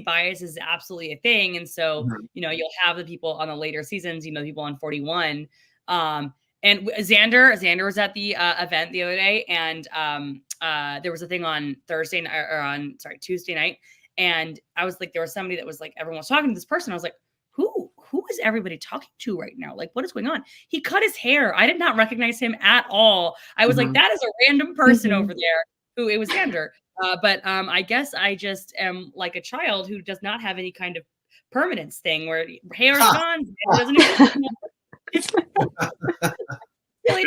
bias is absolutely a thing, and so you'll have the people on the later seasons, people on 41. And Xander was at the event the other day, and there was a thing on Tuesday night, and I was like, there was somebody that was like, everyone was talking to this person. I was like, who is everybody talking to right now? Like, what is going on? He cut his hair. I did not recognize him at all. I was like, that is a random person over there. Who it was Xander. But I guess I just am like a child who does not have any kind of permanence thing where hair is gone. It doesn't exist. Really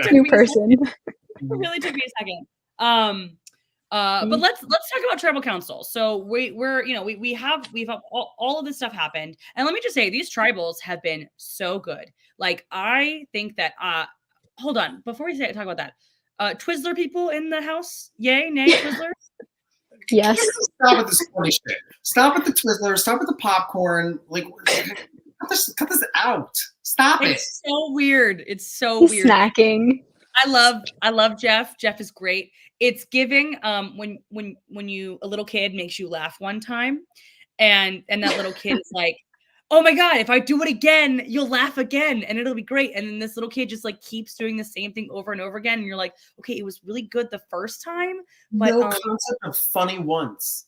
took me a second. But let's talk about tribal council. So we have all of this stuff happened, and let me just say these tribals have been so good. Like I think that hold on before we talk about that. Twizzler people in the house, yay, nay, Twizzlers. Yes. Stop with this funny shit. Stop with the Twizzlers. Stop with the popcorn. Like, cut this out. Stop it. It's so weird. It's so weird. Snacking. I love Jeff. Jeff is great. It's giving when a little kid makes you laugh one time, and that little kid is like, oh my God, if I do it again, you'll laugh again and it'll be great. And then this little kid just like keeps doing the same thing over and over again. And you're like, okay, it was really good the first time. But no concept of funny once.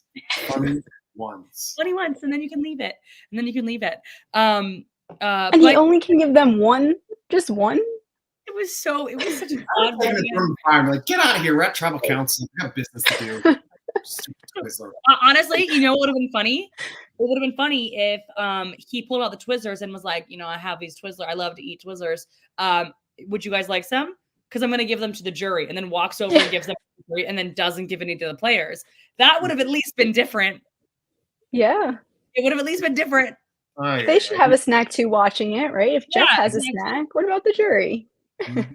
Funny once. Funny once, and then you can leave it. And he only can give them one, just one. It was such an odd moment. Like, get out of here, we're at tribal council. We have business to do. Honestly, what would have been funny? It would have been funny if he pulled out the Twizzlers and was like, I have these Twizzlers. I love to eat Twizzlers. Would you guys like some? Because I'm going to give them to the jury, and then walks over and gives them to the jury, and then doesn't give any to the players. That would have at least been different. Yeah. It would have at least been different. They should have a snack too watching it, right? If Jeff has a snack, what about the jury? They're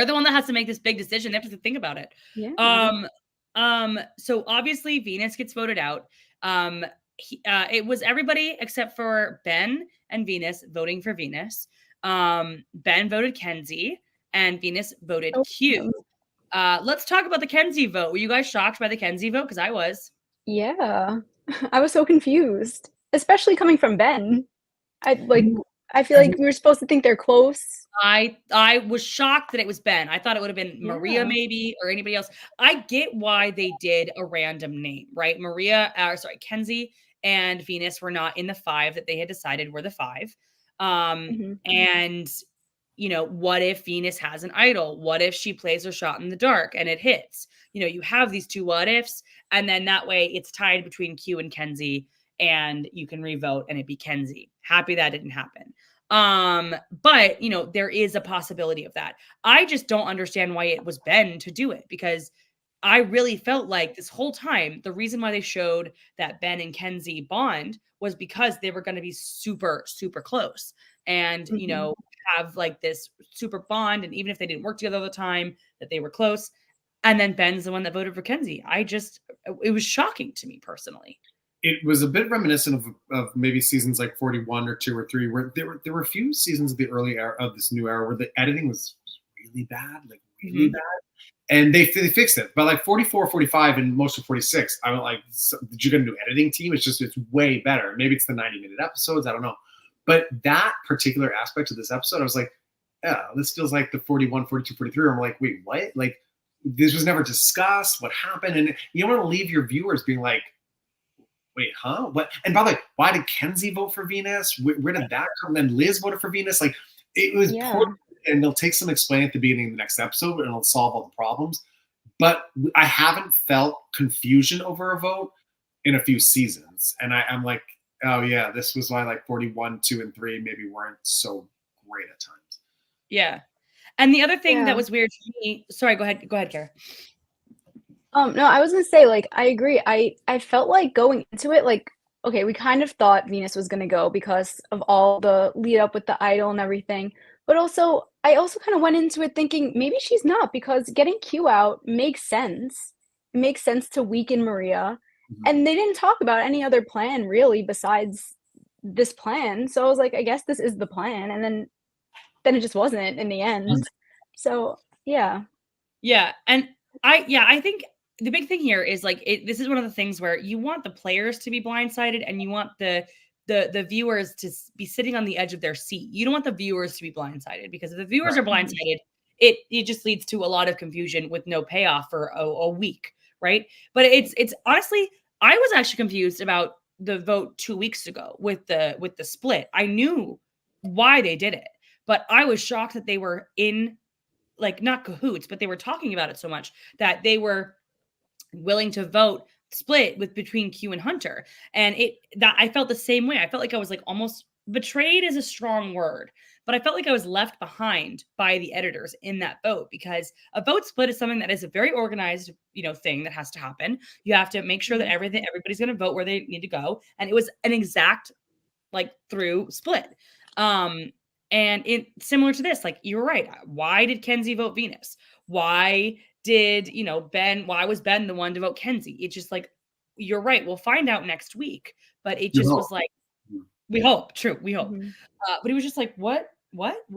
the one that has to make this big decision. They have to think about it. Yeah. So obviously Venus gets voted out. It was everybody except for Ben and Venus voting for Venus. Ben voted Kenzie and Venus voted Q. Let's talk about the Kenzie vote. Were you guys shocked by the Kenzie vote? Because I was. Yeah. I was so confused, especially coming from Ben. I feel like we were supposed to think they're close. I was shocked that it was Ben. I thought it would have been Maria maybe or anybody else. I get why they did a random name, right? Kenzie and Venus were not in the 5 that they had decided were the 5. And what if Venus has an idol? What if she plays her shot in the dark and it hits? You have these two what ifs, and then that way it's tied between Q and Kenzie, and you can revote and it be Kenzie. Happy that didn't happen. But there is a possibility of that. I just don't understand why it was Ben to do it, because I really felt like this whole time, the reason why they showed that Ben and Kenzie bond was because they were going to be super, super close and, have like this super bond. And even if they didn't work together all the time, that they were close. And then Ben's the one that voted for Kenzie. It was shocking to me personally. It was a bit reminiscent of maybe seasons like 41 or 2 or 3, where there were a few seasons of the early era of this new era where the editing was really bad, like really bad. And they fixed it. But like 44, 45, and most of 46, I was like, did you get a new editing team? It's way better. Maybe it's the 90-minute episodes. I don't know. But that particular aspect of this episode, I was like, yeah, this feels like the 41, 42, 43. I'm like, wait, what? Like, this was never discussed. What happened? And you don't want to leave your viewers being like, wait, huh? What? And by the way, why did Kenzie vote for Venus? Where did that come? And then Liz voted for Venus. Like, it was poor. And they'll take some explaining at the beginning of the next episode, and it'll solve all the problems. But I haven't felt confusion over a vote in a few seasons. And I'm like, oh yeah, this was why like 41, 2, and 3 maybe weren't so great at times. Yeah. And the other thing that was weird to me, sorry, go ahead, Kara. No, I was gonna say, like, I agree. I felt like going into it, like, okay, we kind of thought Venus was gonna go because of all the lead up with the idol and everything. But also, I also kind of went into it thinking maybe she's not, because getting Q out makes sense. It makes sense to weaken Maria. And they didn't talk about any other plan really besides this plan. So I was like, I guess this is the plan. And then it just wasn't in the end. So yeah. Yeah. And I think the big thing here is like, this is one of the things where you want the players to be blindsided, and you want the viewers to be sitting on the edge of their seat. You don't want the viewers to be blindsided, because if the viewers are blindsided, it just leads to a lot of confusion with no payoff for a week, right? But it's honestly, I was actually confused about the vote 2 weeks ago with the split. I knew why they did it, but I was shocked that they were in, like, not cahoots, but they were talking about it so much that they were willing to vote split between Q and Hunter. And that I felt the same way. I felt like I was like almost betrayed is a strong word, but I felt like I was left behind by the editors in that vote, because a vote split is something that is a very organized, thing that has to happen. You have to make sure that everybody's going to vote where they need to go. And it was an exact like through split. And it similar to this, like, you were right. Why did Kenzie vote Venus? Why did, why was Ben the one to vote Kenzie? It's just like, you're right. We'll find out next week. But it just was like, we hope. True. We hope. But it was just like, what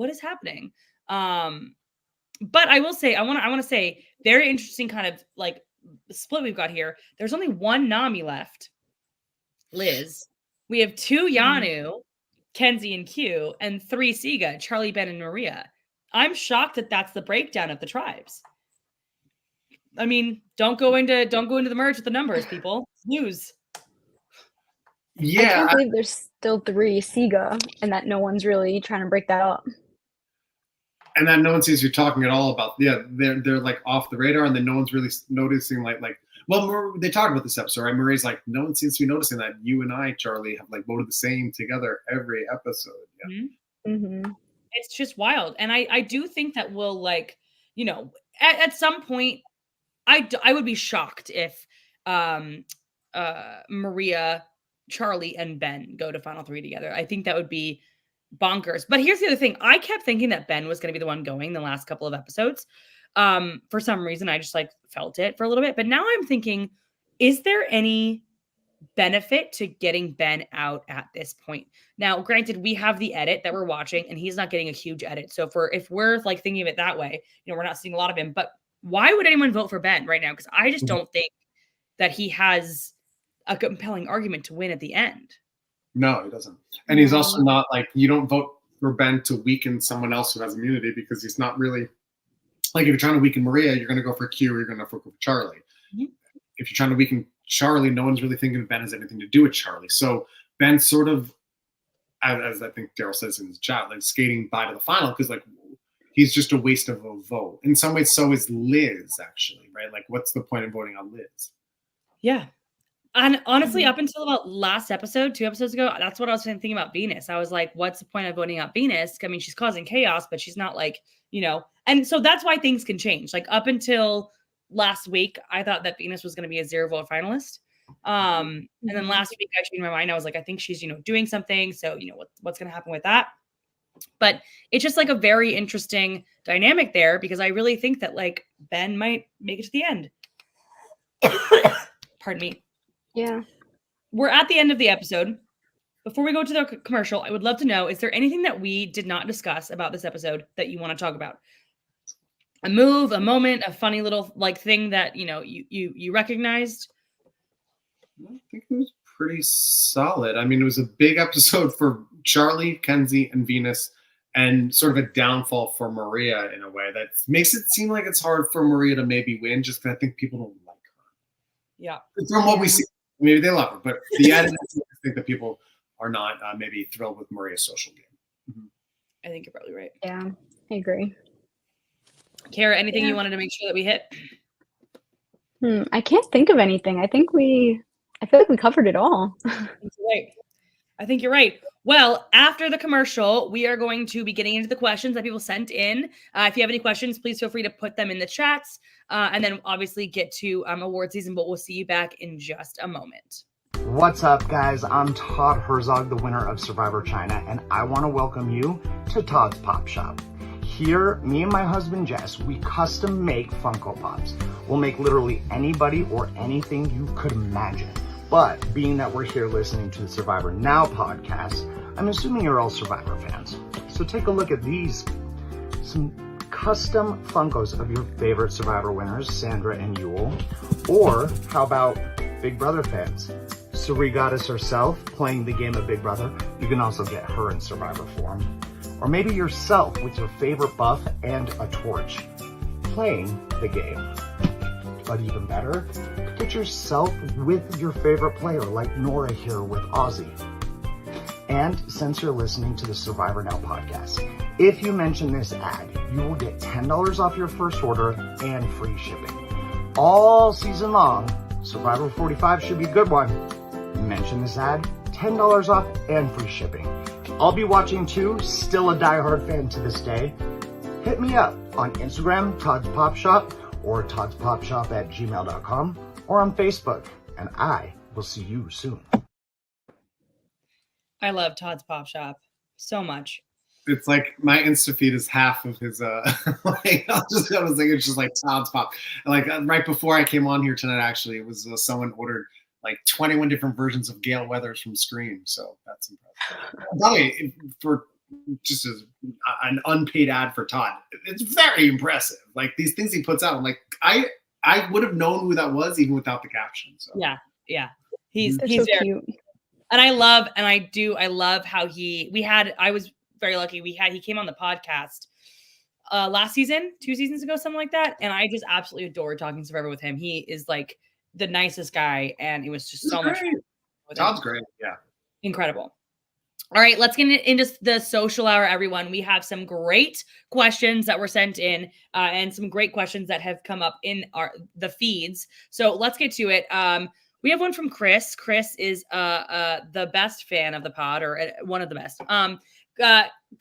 is happening? But I will say, I want to say, very interesting kind of like split we've got here. There's only one Nami left, Liz. We have 2 Yanu, Kenzie and Q, and 3 Siga, Charlie, Ben, and Maria. I'm shocked that that's the breakdown of the tribes. I mean, don't go into the merge with the numbers, people. News. Yeah, I can't believe there's still 3 Siga, and that no one's really trying to break that up. And then no one sees you talking at all about, they're like off the radar, and then no one's really noticing like well, they talked about this episode, right? Marie's like, no one seems to be noticing that you and I, Charlie, have like voted the same together every episode. Yeah. It's just wild. And I do think that we'll, like, at some point, I would be shocked if Maria, Charlie, and Ben go to Final 3 together. I think that would be bonkers. But here's the other thing. I kept thinking that Ben was going to be the one going the last couple of episodes. For some reason, I just like felt it for a little bit. But now I'm thinking, is there any benefit to getting Ben out at this point? Now, granted, we have the edit that we're watching, and he's not getting a huge edit. So if we're like thinking of it that way, we're not seeing a lot of him. But why would anyone vote for Ben right now? Because I just don't think that he has a compelling argument to win at the end. No, he doesn't. And he's also not like, you don't vote for Ben to weaken someone else who has immunity, because he's not really like, if you're trying to weaken Maria, you're going to go for Q, or you're going to go for Charlie. If you're trying to weaken Charlie, no one's really thinking Ben has anything to do with Charlie. So Ben's sort of, as I think Daryl says in the chat, like skating by to the final, because like he's just a waste of a vote. In some ways, so is Liz, actually, right? Like, what's the point of voting on Liz? Yeah. And honestly, Mhm. up until about last episode, 2 episodes ago, that's what I was thinking about Venus. I was like, what's the point of voting out Venus? I mean, she's causing chaos, but she's not like, and so that's why things can change. Like up until last week, I thought that Venus was going to be a 0 vote finalist. And then Mhm. last week I changed my mind. I was like, I think she's, doing something. So, what's going to happen with that? But it's just like a very interesting dynamic there because I really think that like Ben might make it to the end. Pardon me. Yeah. We're at the end of the episode. Before we go to the commercial, I would love to know, is there anything that we did not discuss about this episode that you want to talk about? A move, a moment, a funny little like thing that, you recognized? I think it was pretty solid. I mean, it was a big episode for Charlie, Kenzie, and Venus, and sort of a downfall for Maria in a way that makes it seem like it's hard for Maria to maybe win just because I think people don't like her. Yeah. From what we see, maybe they love her, but the edit, I think that people are not maybe thrilled with Maria's social game. Mm-hmm. I think you're probably right. Yeah, I agree. Kara, anything you wanted to make sure that we hit? I can't think of anything. I feel like we covered it all. I think you're right. Well, after the commercial, we are going to be getting into the questions that people sent in. If you have any questions, please feel free to put them in the chats. And then obviously get to award season, but we'll see you back in just a moment. What's up, guys? I'm Todd Herzog, the winner of Survivor China, and I want to welcome you to Todd's Pop Shop. Here, me and my husband Jess, we custom make Funko Pops. We'll make literally anybody or anything you could imagine. But being that we're here listening to the Survivor Now podcast, I'm assuming you're all Survivor fans. So take a look at these. Some custom Funkos of your favorite Survivor winners, Sandra and Yule. Or how about Big Brother fans? Suri Goddess herself playing the game of Big Brother. You can also get her in Survivor form. Or maybe yourself with your favorite buff and a torch playing the game. But even better, get yourself with your favorite player like Nora here with Ozzy. And since you're listening to the Survivor Now podcast, if you mention this ad, you will get $10 off your first order and free shipping. All season long, Survivor 45 should be a good one. Mention this ad, $10 off and free shipping. I'll be watching too, still a diehard fan to this day. Hit me up on Instagram, Todd's Pop Shop, or toddspopshop@gmail.com, or on Facebook, and I will see you soon. I love Todd's Pop Shop so much. It's like my Insta feed is half of his like I was like it's just like Todd's Pop. Like right before I came on here tonight, actually, it was someone ordered like 21 different versions of Gale Weathers from Scream. So that's impressive. By the way, for just as an unpaid ad for Todd, it's very impressive. Like these things he puts out, I'm like, I would have known who that was even without the caption. So yeah, he's so there. cute. And I love how I was very lucky. He came on the podcast last season, 2 seasons ago, something like that. And I just absolutely adored talking Survivor with him. He is like the nicest guy, and it was just so much fun. Todd's great. Yeah. Incredible. All right, let's get into the social hour, everyone. We have some great questions that were sent in and some great questions that have come up in the feeds. So let's get to it. We have one from Chris. Chris is the best fan of the pod, or one of the best.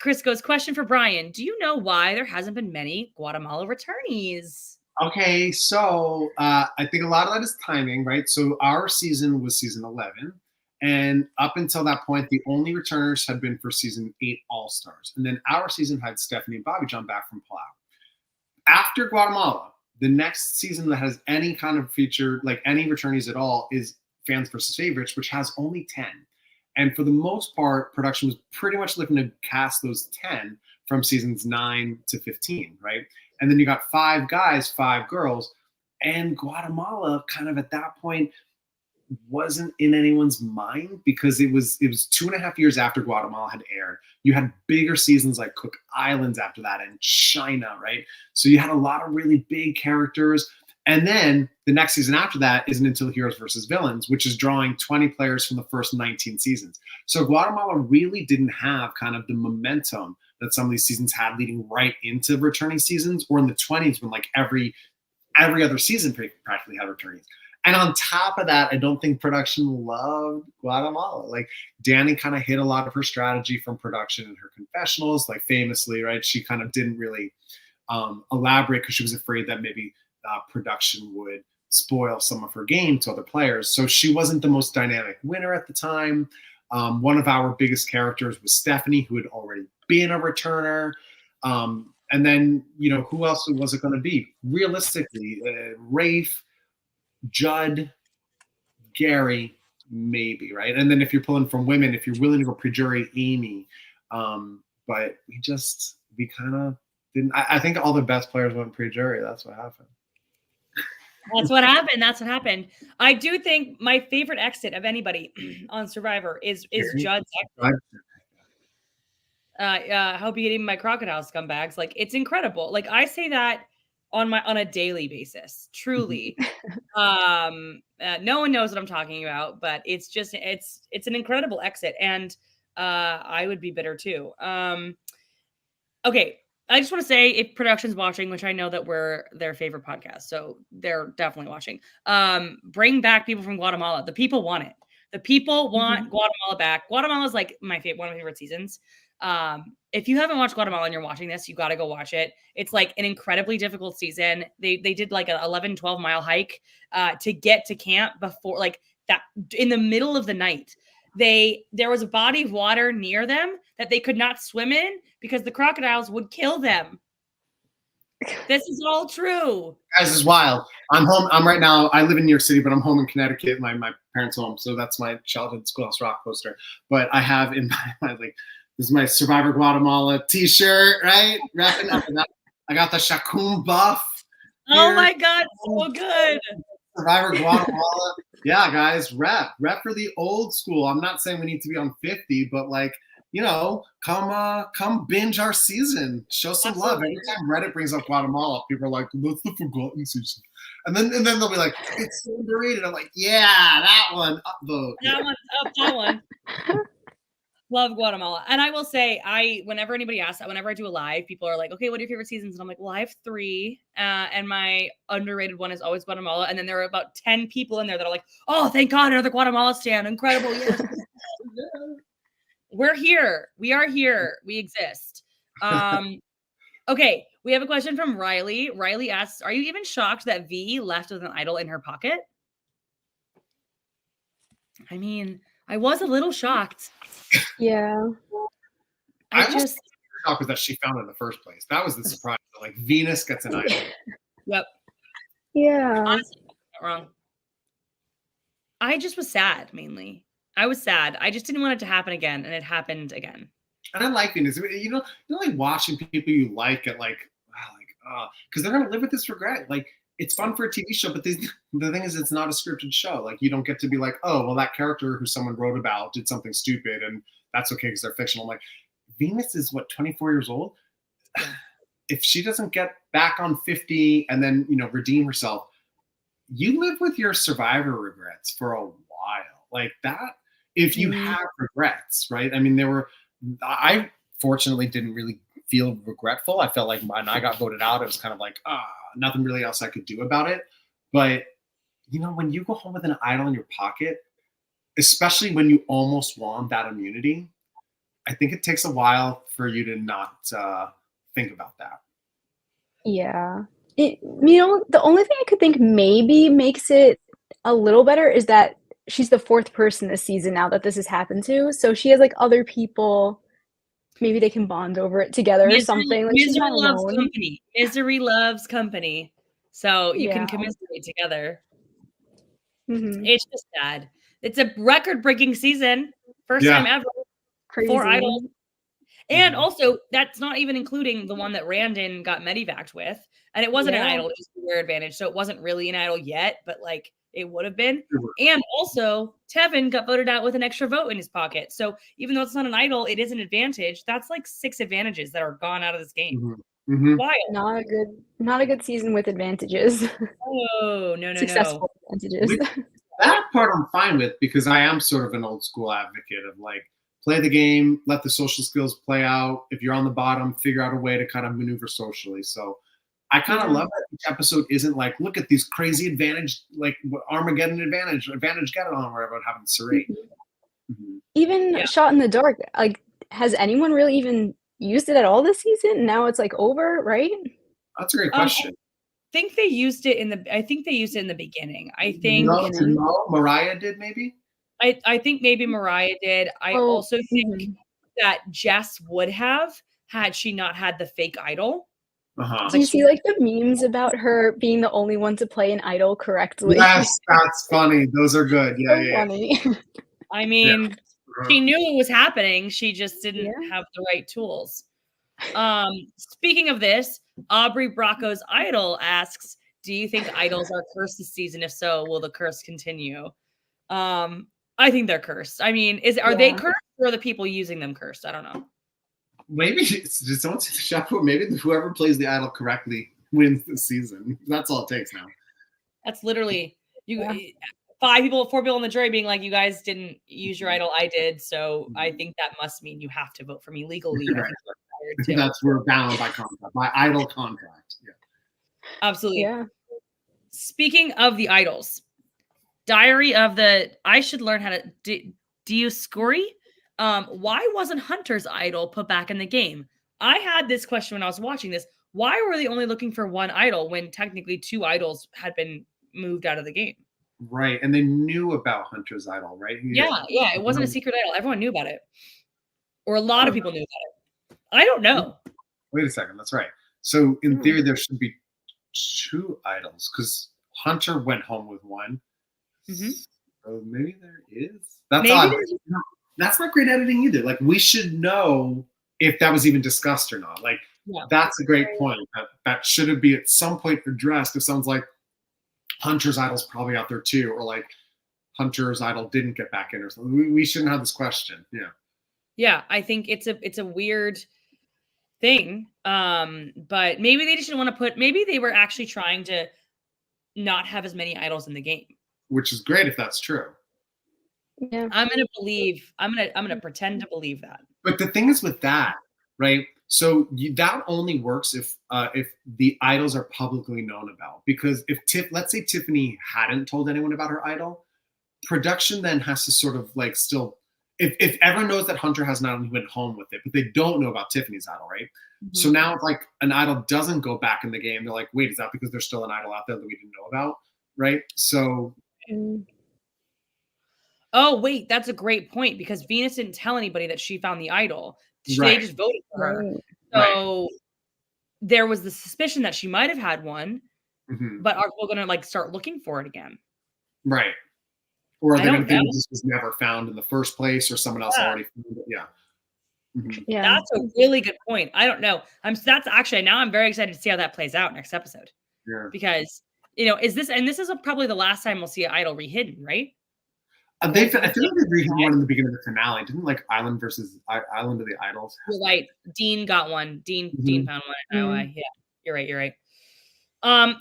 Chris goes, question for Brian. Do you know why there hasn't been many Guatemala returnees? Okay, so I think a lot of that is timing, right? So our season was season 11. And up until that point, the only returners had been for season 8 All-Stars. And then our season had Stephanie and Bobby John back from Palau. After Guatemala, the next season that has any kind of feature, like any returnees at all, is Fans versus Favorites, which has only 10. And for the most part, production was pretty much looking to cast those 10 from seasons 9 to 15, right? And then you got 5 guys, 5 girls. And Guatemala kind of at that point wasn't in anyone's mind because it was 2.5 years after Guatemala had aired. You had bigger seasons like Cook Islands after that and China, right? So you had a lot of really big characters. And then the next season after that isn't until Heroes versus Villains, which is drawing 20 players from the first 19 seasons. So Guatemala really didn't have kind of the momentum that some of these seasons had leading right into returning seasons, or in the 20s when like every other season practically had returnees. And on top of that, I don't think production loved Guatemala. Like Danny kind of hid a lot of her strategy from production in her confessionals, like famously, right? She kind of didn't really elaborate because she was afraid that maybe production would spoil some of her game to other players. So she wasn't the most dynamic winner at the time. One of our biggest characters was Stephanie, who had already been a returner. And then, who else was it going to be? Realistically, Rafe, Judd, Gary, maybe, right? And then if you're pulling from women, if you're willing to go pre-jury, Amy. But we kind of didn't. I think all the best players went pre-jury. That's what happened. That's what happened. I do think my favorite exit of anybody on Survivor is Judd's exit. I hope you get even my crocodile scumbags. Like, it's incredible. Like, I say that on a daily basis, truly. No one knows what I'm talking about, but it's an incredible exit. And I would be bitter too. Okay. I just want to say, if production's watching, which I know that we're their favorite podcast, so they're definitely watching, bring back people from Guatemala. The people want it. The people want Guatemala back. Guatemala is like one of my favorite seasons. If you haven't watched Guatemala and you're watching this, you got to go watch it. It's like an incredibly difficult season. They did like an 11, 12 mile hike to get to camp before, like that, in the middle of the night. There was a body of water near them that they could not swim in because the crocodiles would kill them. This is all true. Guys, this is wild. I'm home. I'm right now. I live in New York City, but I'm home in Connecticut, my parents' home. So that's my childhood Schoolhouse Rock poster. But I have in my this is my Survivor Guatemala t-shirt, right? Wrapping up. I got the Shakun buff. Here. Oh my God, so good. Survivor Guatemala. Yeah, guys, rep for the old school. I'm not saying we need to be on 50, but like, come binge our season. Show some love. Every time Reddit brings up Guatemala, people are like, "That's the forgotten season," and then they'll be like, "It's so underrated." I'm like, "Yeah, that one, upvote." That one's up. That one. Love Guatemala. And I will say, whenever anybody asks that, whenever I do a live, people are like, "Okay, what are your favorite seasons?" And I'm like, "Well, I have 3. And my underrated one is always Guatemala." And then there are about 10 people in there that are like, "Oh, thank God, another Guatemala stan. Incredible." Yes. We're here. We are here. We exist. Okay. We have a question from Riley. Riley asks, "Are you even shocked that V left with an idol in her pocket?" I mean, I was a little shocked. Yeah. I was shocked with that she found it in the first place. That was the surprise. Like, Venus gets an idol. Yep. Yeah. Honestly, not wrong. I just was sad, mainly. I was sad. I just didn't want it to happen again, and it happened again. And I like Venus. Like watching people you like get like, wow, because they're gonna live with this regret. Like, it's fun for a TV show, but the thing is, it's not a scripted show. Like, you don't get to be like, oh, well, that character who someone wrote about did something stupid, and that's okay because they're fictional. I'm like, Venus is 24 years old. If she doesn't get back on 50 and then redeem herself, you live with your Survivor regrets for a while. Like that. If you have regrets, right? I mean, I fortunately didn't really feel regretful. I felt like when I got voted out, it was kind of like, nothing really else I could do about it. But, when you go home with an idol in your pocket, especially when you almost won that immunity, I think it takes a while for you to not think about that. Yeah. The only thing I could think maybe makes it a little better is that she's the 4th person this season now that this has happened to. So she has like other people. Maybe they can bond over it together or something. Like, misery loves company. Misery loves company. So you can commiserate together. Mm-hmm. It's just sad. It's a record-breaking season. First time ever. Crazy. 4 idols. And also, that's not even including the one that Randon got medevaced with. And it wasn't an idol, just a rare advantage. So it wasn't really an idol yet, but like it would have been. And also, Tevin got voted out with an extra vote in his pocket. So even though it's not an idol, it is an advantage. That's like 6 advantages that are gone out of this game. Wild. Not a good season with advantages. Oh, no. Successful advantages. That part I'm fine with, because I am sort of an old school advocate of like play the game, let the social skills play out. If you're on the bottom, figure out a way to kind of maneuver socially. So I kind of love that each episode isn't like, look at these crazy advantage, like Armageddon advantage get it on wherever it happens to rate. Even shot in the dark, like, has anyone really even used it at all this season? Now it's like over, right? That's a great question. I think they used it in the beginning. I think Mariah did maybe. I think maybe Mariah did. I also think that Jess would have had she not had the fake idol. Do you see like the memes about her being the only one to play an idol correctly? Yes, that's funny. Those are good. Yeah. Funny. I mean, she knew it was happening. She just didn't have the right tools. Speaking of this, Aubrey Bracco's idol asks, do you think idols are cursed this season? If so, will the curse continue? I think they're cursed. I mean, are they cursed or are the people using them cursed? I don't know. Maybe just don't say the chaperone. Maybe whoever plays the idol correctly wins the season. That's all it takes now. That's literally four people on the jury being like, you guys didn't use your idol, I did. So I think that must mean you have to vote for me legally. Right. We're bound by contract, by idol contract. Yeah. Absolutely. Yeah. Speaking of the idols, I should learn how to Dioscuri. Why wasn't Hunter's idol put back in the game? I had this question when I was watching this. Why were they only looking for one idol when technically 2 idols had been moved out of the game? Right. And they knew about Hunter's idol, right? Yeah. It wasn't a secret idol. Everyone knew about it. Or a lot of people knew about it. I don't know. Wait a second. That's right. So in theory, there should be 2 idols because Hunter went home with one. So maybe there is. That's odd. That's not great editing either. Like, we should know if that was even discussed or not. Like, that's a great point. That should be at some point addressed. If someone's like, Hunter's idol's probably out there too, or like Hunter's idol didn't get back in or something. We shouldn't have this question. Yeah, I think it's a weird thing. But maybe they just didn't want to maybe they were actually trying to not have as many idols in the game. Which is great if that's true. Yeah. I'm gonna pretend to believe that. But the thing is with that, right? So that only works if the idols are publicly known about. Because let's say Tiffany hadn't told anyone about her idol, production then has to sort of like still, if everyone knows that Hunter has not only went home with it, but they don't know about Tiffany's idol, right? So now if like an idol doesn't go back in the game, they're like, wait, is that because there's still an idol out there that we didn't know about, right? So. Oh, wait, that's a great point because Venus didn't tell anybody that she found the idol. They just voted for her. So there was the suspicion that she might have had one, but are people going to like start looking for it again? Right. Or are they going to think this was never found in the first place or someone else already found it? Yeah. That's a really good point. I don't know. Now I'm very excited to see how that plays out next episode. Yeah. Because, this is probably the last time we'll see an idol rehidden, right? I feel like they rehid one in the beginning of the finale. Didn't like Island of the Idols? You're right. Dean got one. Dean found one. Yeah, you're right.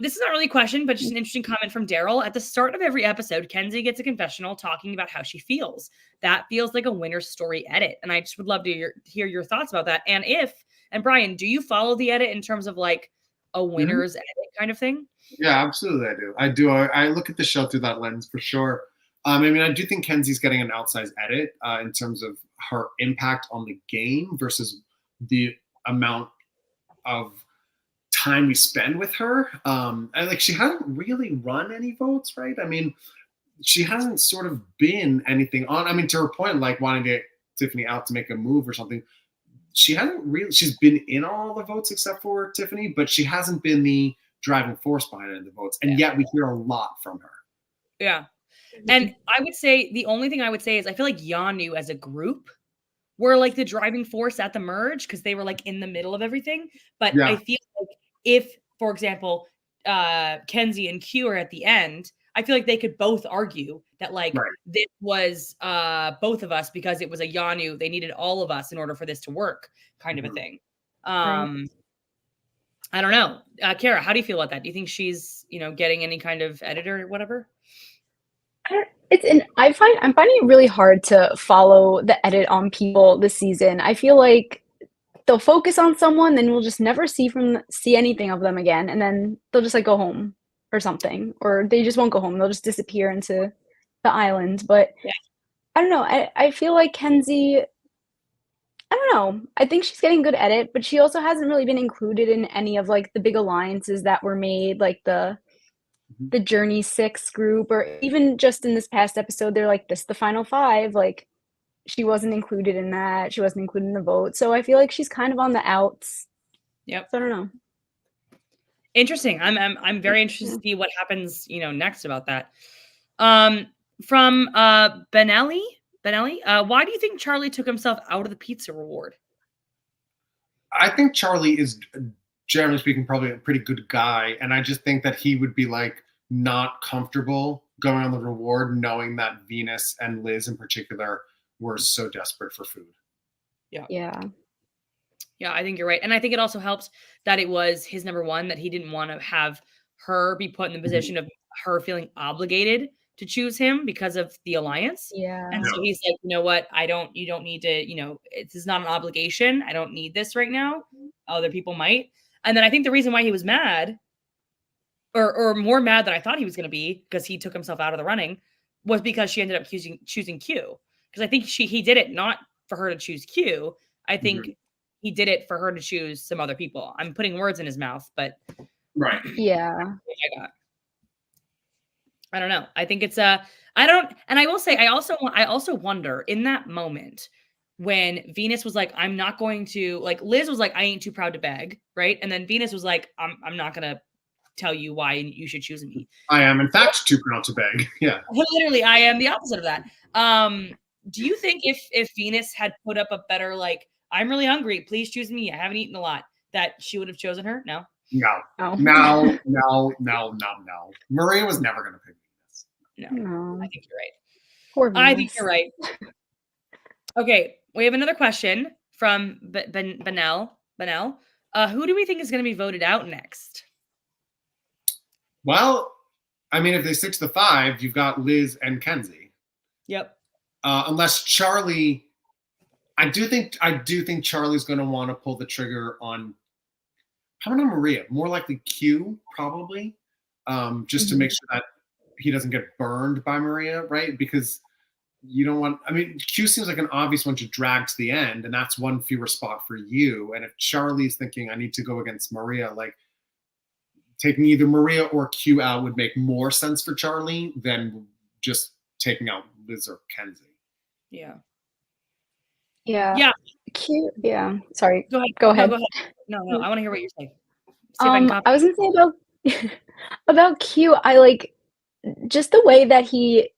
This is not really a question, but just an interesting comment from Daryl. At the start of every episode, Kenzie gets a confessional talking about how she feels. That feels like a winner's story edit. And I just would love to hear your thoughts about that. And Brian, do you follow the edit in terms of like a winner's edit kind of thing? Yeah, absolutely. I do. I look at the show through that lens for sure. I mean, I do think Kenzie's getting an outsized edit in terms of her impact on the game versus the amount of time we spend with her. And like, she hasn't really run any votes, right? I mean, she hasn't sort of been anything on. I mean, to her point, like wanting to get Tiffany out to make a move or something. She's been in all the votes except for Tiffany, but she hasn't been the driving force behind any of the votes. And yet we hear a lot from her. Yeah. And I would say the only thing I would say is I feel like Yanu as a group were like the driving force at the merge because they were like in the middle of everything. But I feel like if, for example, Kenzie and Q are at the end, I feel like they could both argue that like this was both of us because it was a Yanu. They needed all of us in order for this to work kind of a thing. I don't know. Kara, how do you feel about that? Do you think she's, getting any kind of editor or whatever? I'm finding it really hard to follow the edit on people this season. I feel like they'll focus on someone, then we'll just never see anything of them again, and then they'll just like go home or something, or they just won't go home. They'll just disappear into the island. But Yeah. I don't know. I feel like Kenzie. I don't know. I think she's getting good at it, but she also hasn't really been included in any of like the big alliances that were made, like the Journey 6 group, or even just in this past episode, they're like, this the final five. Like, she wasn't included in that. She wasn't included in the vote. So I feel like she's kind of on the outs. Yep. So I don't know. Interesting. I'm very interested to see what happens, next about that. From Benelli, why do you think Charlie took himself out of the pizza reward? I think Charlie is, generally speaking, probably a pretty good guy, and I just think that he would be like not comfortable going on the reward, knowing that Venus and Liz in particular were so desperate for food. Yeah, I think you're right, and I think it also helps that it was his number one, that he didn't want to have her be put in the position of her feeling obligated to choose him because of the alliance. Yeah. And so he's like, you know what? You don't need to, this is not an obligation. I don't need this right now. Other people might. And then I think the reason why he was mad, or more mad than I thought he was going to be, because he took himself out of the running, was because she ended up choosing Q. Because I think he did it not for her to choose Q. I think he did it for her to choose some other people. I'm putting words in his mouth, but right. Yeah. I don't know. I think it's I don't, and I will say, I also wonder in that moment when Venus was like, I'm not going to, like, Liz was like, I ain't too proud to beg, right? And then Venus was like, I'm not gonna tell you why you should choose me. I am in fact too proud to beg. Yeah. Literally, I am the opposite of that. Do you think if Venus had put up a better, like, I'm really hungry, please choose me, I haven't eaten a lot, that she would have chosen her? No. No. Maria was never going to pick Venus. No. I think you're right. Poor Venus. I think you're right. Okay, we have another question from Benel. Who do we think is going to be voted out next? Well, I mean, if they stick to the five, you've got Liz and Kenzie. Yep. Unless Charlie, I do think Charlie's going to want to pull the trigger on, probably not Maria, more likely Q, probably, just to make sure that he doesn't get burned by Maria, right? Because you don't want, I mean, Q seems like an obvious one to drag to the end, and that's one fewer spot for you. And if Charlie's thinking, I need to go against Maria, like, taking either Maria or Q out would make more sense for Charlie than just taking out Liz or Kenzie. Yeah. Q. Yeah. Sorry. Go ahead. No, I want to hear what you're saying. I was gonna say about Q. I like just the way that he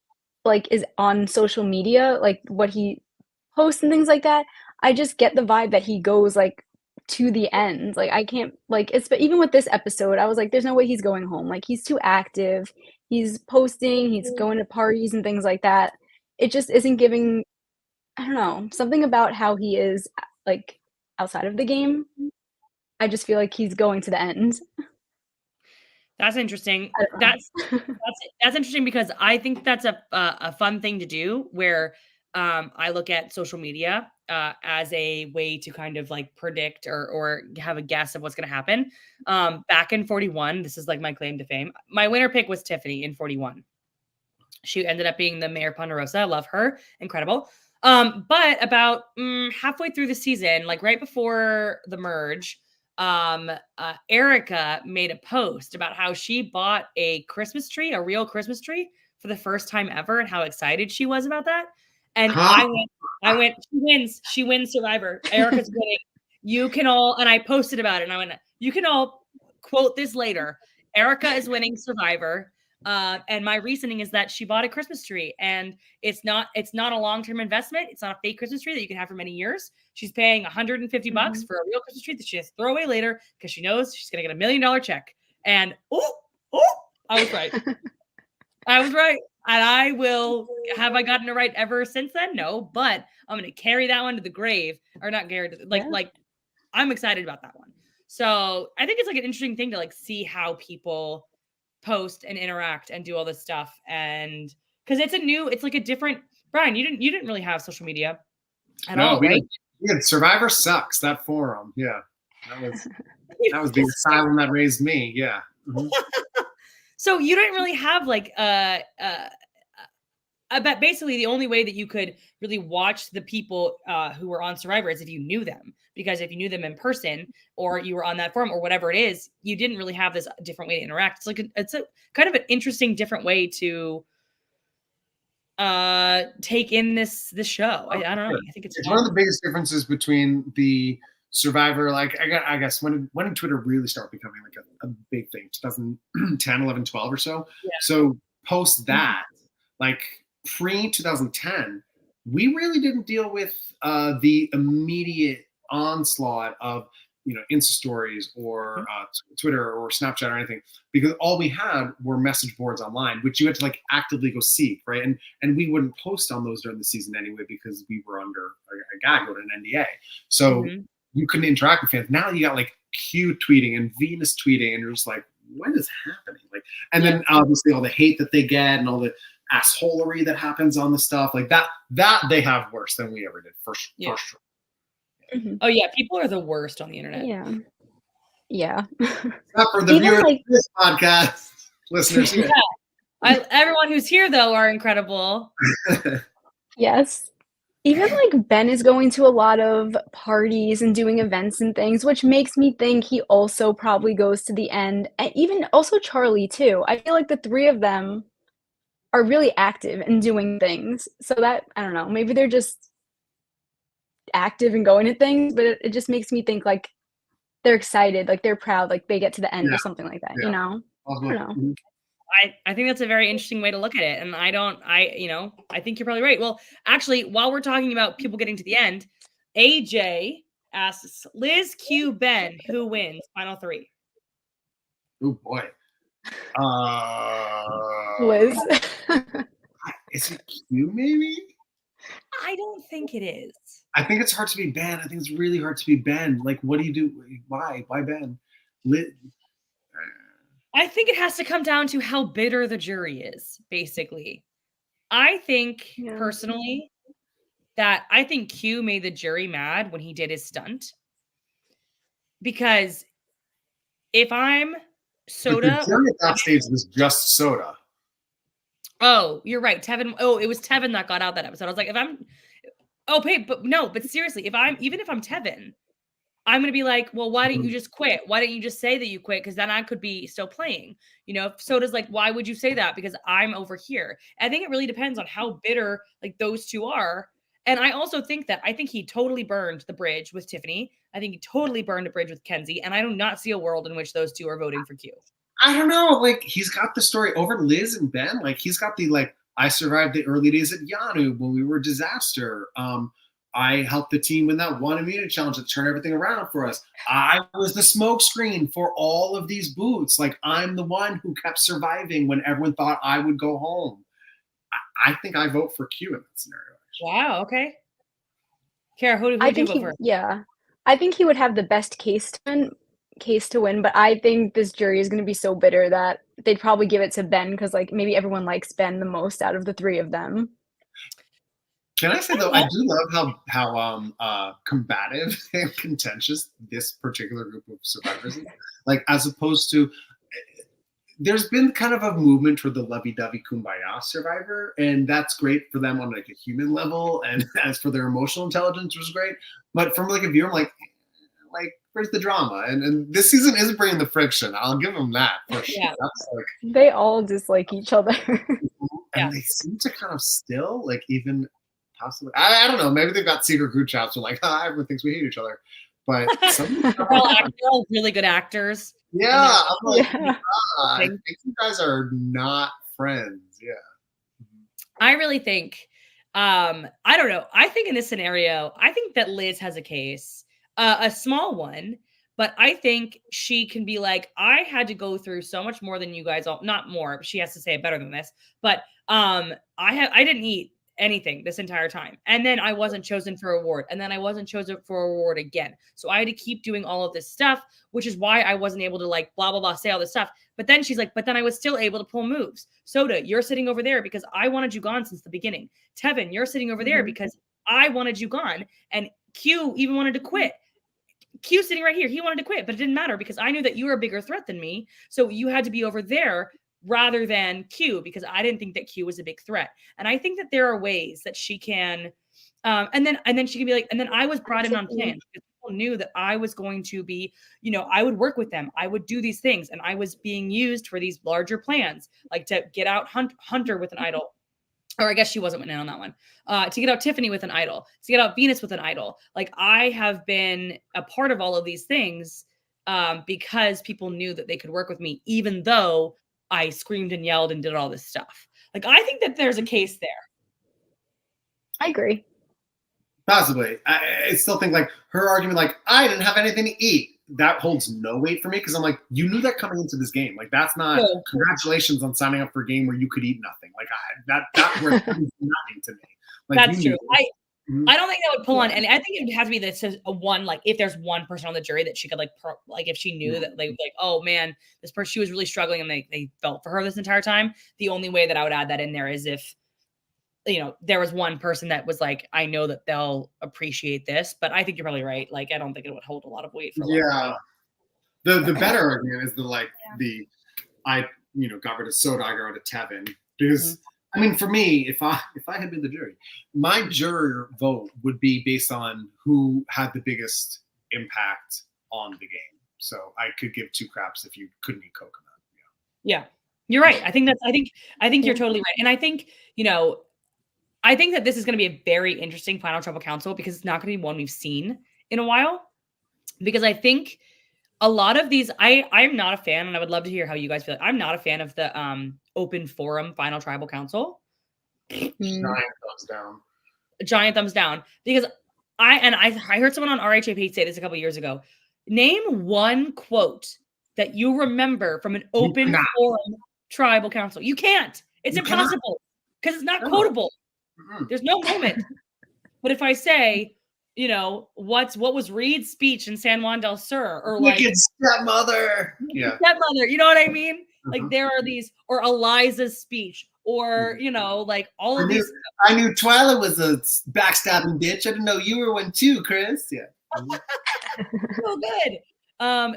like is on social media, like what he posts and things like that. I just get the vibe that he goes like to the end. Like I can't like it's but even with this episode, I was like, there's no way he's going home. Like he's too active. He's posting, he's going to parties and things like that. It just isn't giving, I don't know, something about how he is like outside of the game. I just feel like he's going to the end. That's interesting. That's interesting because I think that's a fun thing to do, where I look at social media as a way to kind of like predict or have a guess of what's going to happen. Back in 41, this is like my claim to fame. My winner pick was Tiffany in 41. She ended up being the Mayor Ponderosa. I love her. Incredible. But about halfway through the season, like right before the merge, Erica made a post about how she bought a Christmas tree, a real Christmas tree, for the first time ever, and how excited she was about that. And I went, she wins Survivor. Erica's winning. You can all, and I posted about it, and I went, you can all quote this later. Erica is winning Survivor. And my reasoning is that she bought a Christmas tree, and it's not a long-term investment. It's not a fake Christmas tree that you can have for many years. She's paying $150 for a real Christmas tree that she has to throw away later because she knows she's going to get $1 million check. And I was right. I was right. And have I gotten it right ever since then? No, but I'm going to carry that one to the grave, or not carry it, like I'm excited about that one. So I think it's like an interesting thing to like see how people post and interact and do all this stuff, and because it's like a different. Brian, you didn't really have social media at No, all, right? we had Survivor Sucks, that forum. Yeah. That was the asylum that raised me. Yeah. Mhm. So you didn't really have like but basically the only way that you could really watch the people who were on Survivor is if you knew them, because if you knew them in person or you were on that forum or whatever it is, you didn't really have this different way to interact. It's like it's a kind of an interesting different way to take in this show. I don't know. I think it's one of the biggest differences between the Survivor, like I guess when did Twitter really start becoming like a big thing? 2010, 11, 12 or so. Yeah. So post that, like pre 2010, we really didn't deal with the immediate onslaught of Insta stories or Twitter or Snapchat or anything, because all we had were message boards online, which you had to like actively go seek, right? And we wouldn't post on those during the season anyway because we were under a gag order, an NDA. So you couldn't interact with fans. Now you got like Q tweeting and Venus tweeting, and you're just like, what is happening? Like, and then obviously all the hate that they get and all the assholery that happens on the stuff like that they have worse than we ever did for sure. Oh yeah, people are the worst on the internet. Yeah. Not for the Even viewers like of this podcast, listeners. Everyone who's here though are incredible. Yes. Even like Ben is going to a lot of parties and doing events and things, which makes me think he also probably goes to the end. And even also Charlie too. I feel like the three of them are really active and doing things. So that, I don't know, maybe they're just active and going to things, but it just makes me think like they're excited, like they're proud, like they get to the end or something like that, you know? I don't know. I think that's a very interesting way to look at it. And I think you're probably right. Well, actually, while we're talking about people getting to the end, AJ asks Liz, Q, Ben, who wins? Final three. Oh boy. Liz. Is it Q maybe? I don't think it is. I think it's hard to be Ben. I think it's really hard to be Ben. Like, what do you do? Why Ben? I think it has to come down to how bitter the jury is, basically. I think personally that I think Q made the jury mad when he did his stunt. Because if I'm Soda, the jury at that stage was just Soda. Oh, you're right. Tevin. Oh, it was Tevin that got out that episode. I was like, but seriously, if I'm Tevin, I'm gonna be like, well, why didn't you just quit? Why didn't you just say that you quit? Because then I could be still playing. If Soda's like, why would you say that? Because I'm over here. I think it really depends on how bitter like those two are. And I also think he totally burned the bridge with Tiffany. I think he totally burned a bridge with Kenzie. And I do not see a world in which those two are voting for Q. I don't know. Like, he's got the story over Liz and Ben. Like, he's got the, like, I survived the early days at Yanu when we were a disaster. I helped the team win that one immunity challenge to turn everything around for us. I was the smoke screen for all of these boots. Like, I'm the one who kept surviving when everyone thought I would go home. I think I vote for Q in that scenario. Actually. Wow. Okay. Kara, who do you vote for? Yeah. I think he would have the best case to win, but I think this jury is going to be so bitter that they'd probably give it to Ben because like maybe everyone likes Ben the most out of the three of them. Can I say though, I do love how combative and contentious this particular group of survivors is. Like, as opposed to, there's been kind of a movement toward the lovey-dovey kumbaya survivor, and that's great for them on like a human level, and as for their emotional intelligence was great. But from like a viewer, I'm like where's the drama? And this season is bringing the friction. I'll give them that for sure. Yeah. That's like, they all dislike each other. And they seem to kind of still like even possibly. I don't know. Maybe they've got secret group chats where like, everyone thinks we hate each other. But they're all really good actors. Yeah, I'm like, I think you guys are not friends. Yeah. I really think, I don't know. I think in this scenario, I think that Liz has a case, a small one, but I think she can be like, I had to go through so much more than you guys all, not more, she has to say it better than this, but I didn't eat anything this entire time. And then I wasn't chosen for award. And then I wasn't chosen for award again. So I had to keep doing all of this stuff, which is why I wasn't able to like blah, blah, blah, say all this stuff. But then she's like, but then I was still able to pull moves. Soda, you're sitting over there because I wanted you gone since the beginning. Tevin, you're sitting over there because I wanted you gone. And Q even wanted to quit. Q sitting right here. He wanted to quit, but it didn't matter because I knew that you were a bigger threat than me. So you had to be over there rather than Q because I didn't think that Q was a big threat. And I think that there are ways that she can, and then she can be like, and then I was brought in on plans because people knew that I was going to be, you know, I would work with them. I would do these things. And I was being used for these larger plans, like to get out Hunter with an idol. Or I guess she wasn't in on that one. To get out Tiffany with an idol, to get out Venus with an idol. Like I have been a part of all of these things because people knew that they could work with me, even though I screamed and yelled and did all this stuff. Like I think that there's a case there. I agree. Possibly. I still think like her argument, like I didn't have anything to eat, that holds no weight for me because I'm like, you knew that coming into this game. Like that's not congratulations on signing up for a game where you could eat nothing. Like that worth nothing to me. Like, that's true. I don't think that would pull on, and I think it would have to be this a one, like if there's one person on the jury that she could like if she knew that like oh man, this person, she was really struggling and they felt for her this entire time. The only way that I would add that in there is if, you know, there was one person that was like, I know that they'll appreciate this, but I think you're probably right. Like, I don't think it would hold a lot of weight for the better argument is I got rid of Soda, I got rid of Tevin because I mean, for me, if I had been the jury, my juror vote would be based on who had the biggest impact on the game. So I could give two craps if you couldn't eat coconut. Yeah, you're right. I think you're totally right. And I think, you know, I think that this is going to be a very interesting final tribal council because it's not going to be one we've seen in a while. Because I think a lot of these, I'm not a fan, and I would love to hear how you guys feel. I'm not a fan of the open forum final tribal council. Giant thumbs down. Giant thumbs down. Because I heard someone on RHAP say this a couple years ago. Name one quote that you remember from an open forum tribal council. You can't. It's impossible because it's not quotable. There's no moment. But if I say, you know, what was Reed's speech in San Juan del Sur, or like stepmother, stepmother, you know what I mean? Like there are these, or Eliza's speech, or you know, like all of these. I knew Twyla was a backstabbing bitch. I didn't know you were one too, Chris. Yeah, so good.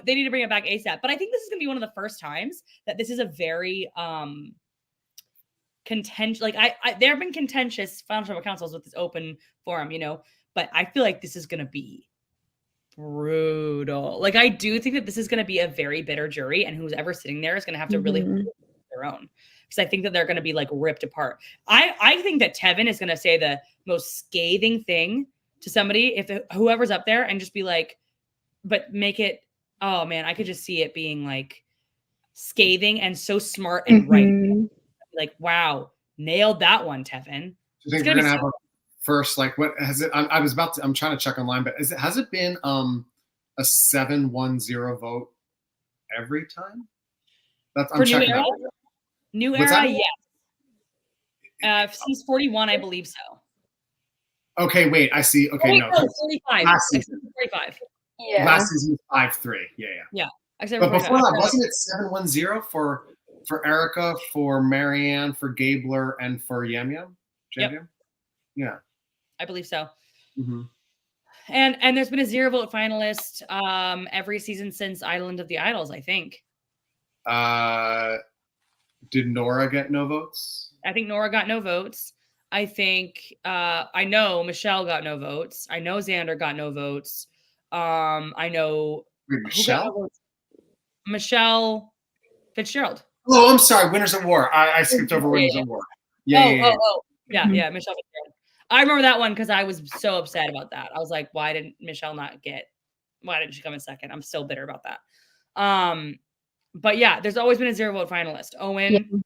They need to bring it back ASAP. But I think this is gonna be one of the first times that this is a very contentious. Like there have been contentious final tribal councils with this open forum, you know. But I feel like this is going to be brutal. Like, I do think that this is going to be a very bitter jury, and who's ever sitting there is going to have to really hold their own. Because I think that they're going to be, like, ripped apart. I think that Tevin is going to say the most scathing thing to somebody, whoever's up there, and just be like, but make it, oh, man, I could just see it being, like, scathing and so smart and right. Like, wow, nailed that one, Tevin. Do you think we're going to have a first, like, what has it? I'm trying to check online, but has it been a 7-1-0 vote every time? I'm checking out. New era, yes. Since 41, I believe so. Okay, wait, I see. Okay, no, 45. Last season. 45. Yeah. Last season was 5-3. Yeah. But before that, wasn't it 7-1-0 for Erica, for Marianne, for Gabler, and for Yam Yam? Yep. Yeah. I believe so. And there's been a 0 vote finalist every season since Island of the Idols, I think. Did Nora get no votes? I think Nora got no votes. I think I know Michelle got no votes. I know Xander got no votes. I know Michelle Fitzgerald. Oh, I'm sorry. Winners at War. I skipped over Winners at War. Yeah, Michelle Fitzgerald. I remember that one because I was so upset about that. I was like, why didn't she come in second? I'm still bitter about that. But yeah, there's always been a 0 vote finalist. Owen.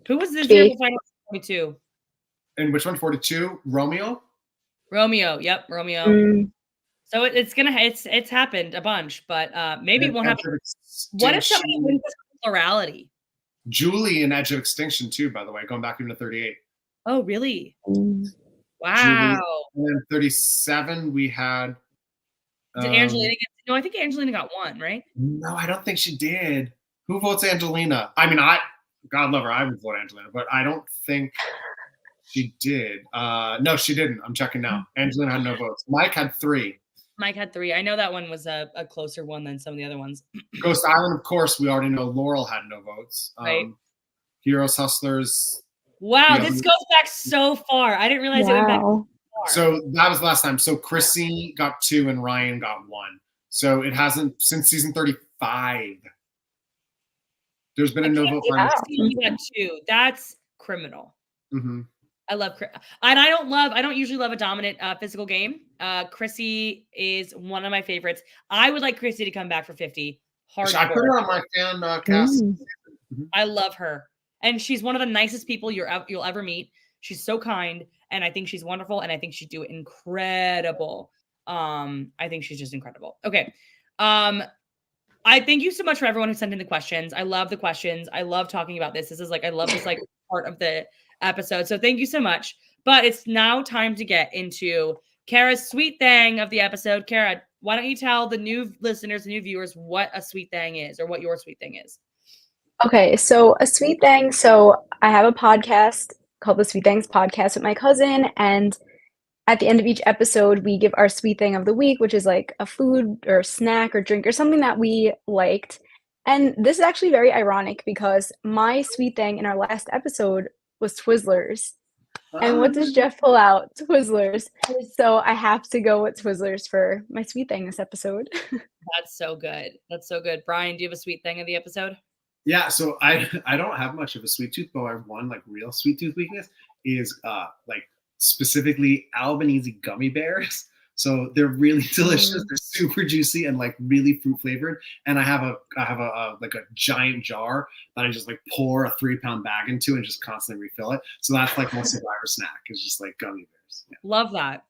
Who was the 0 vote finalist? 42. And which one? 42? Romeo? Yep, Romeo. So it's happened a bunch, but maybe it won't happen. What if somebody wins this plurality? Julie in Edge of Extinction too, by the way, going back into 38. Oh, really? Mm. Wow. And then 37, we had. Did Angelina get? No, I think Angelina got one, right? No, I don't think she did. Who votes Angelina? I mean, God love her, I would vote Angelina, but I don't think she did. No, she didn't. I'm checking now. Angelina had no votes. Mike had 3. Mike had 3. I know that one was a closer one than some of the other ones. Ghost Island, of course, we already know Laurel had no votes. Right. Heroes, Hustlers. Wow, this goes back so far. I didn't realize it went back so far. So that was the last time. So Chrissy got 2 and Ryan got 1. So it hasn't since season 35. There's been a no vote. Chrissy got 2. That's criminal. Mm-hmm. I love, and I don't usually love a dominant physical game. Chrissy is one of my favorites. I would like Chrissy to come back for 50. Hardcore. I put her on my fan cast. Mm-hmm. I love her, and she's one of the nicest people you'll ever meet. She's so kind, and I think she's wonderful, and I think she'd do incredible. I think she's just incredible. Okay. I thank you so much for everyone who sent in the questions. I love the questions. I love talking about this. I love this part of the episode. So thank you so much. But it's now time to get into Kara's sweet thing of the episode. Kara, why don't you tell the new listeners, the new viewers, what a sweet thing is, or what your sweet thing is? Okay, so a sweet thing. So I have a podcast called the Sweet Things Podcast with my cousin, and at the end of each episode, we give our sweet thing of the week, which is like a food or snack or drink or something that we liked. And this is actually very ironic because my sweet thing in our last episode was Twizzlers. And what does Jeff pull out? Twizzlers. So I have to go with Twizzlers for my sweet thing this episode. That's so good. That's so good. Brian, do you have a sweet thing of the episode? Yeah, so I don't have much of a sweet tooth, but I have one like real sweet tooth weakness is like specifically Albanese gummy bears. So they're really delicious. They're super juicy and like really fruit flavored. And I have a like a giant jar that I just like pour a 3-pound bag into and just constantly refill it. So that's like my survivor snack is just like gummy bears. Yeah. Love that.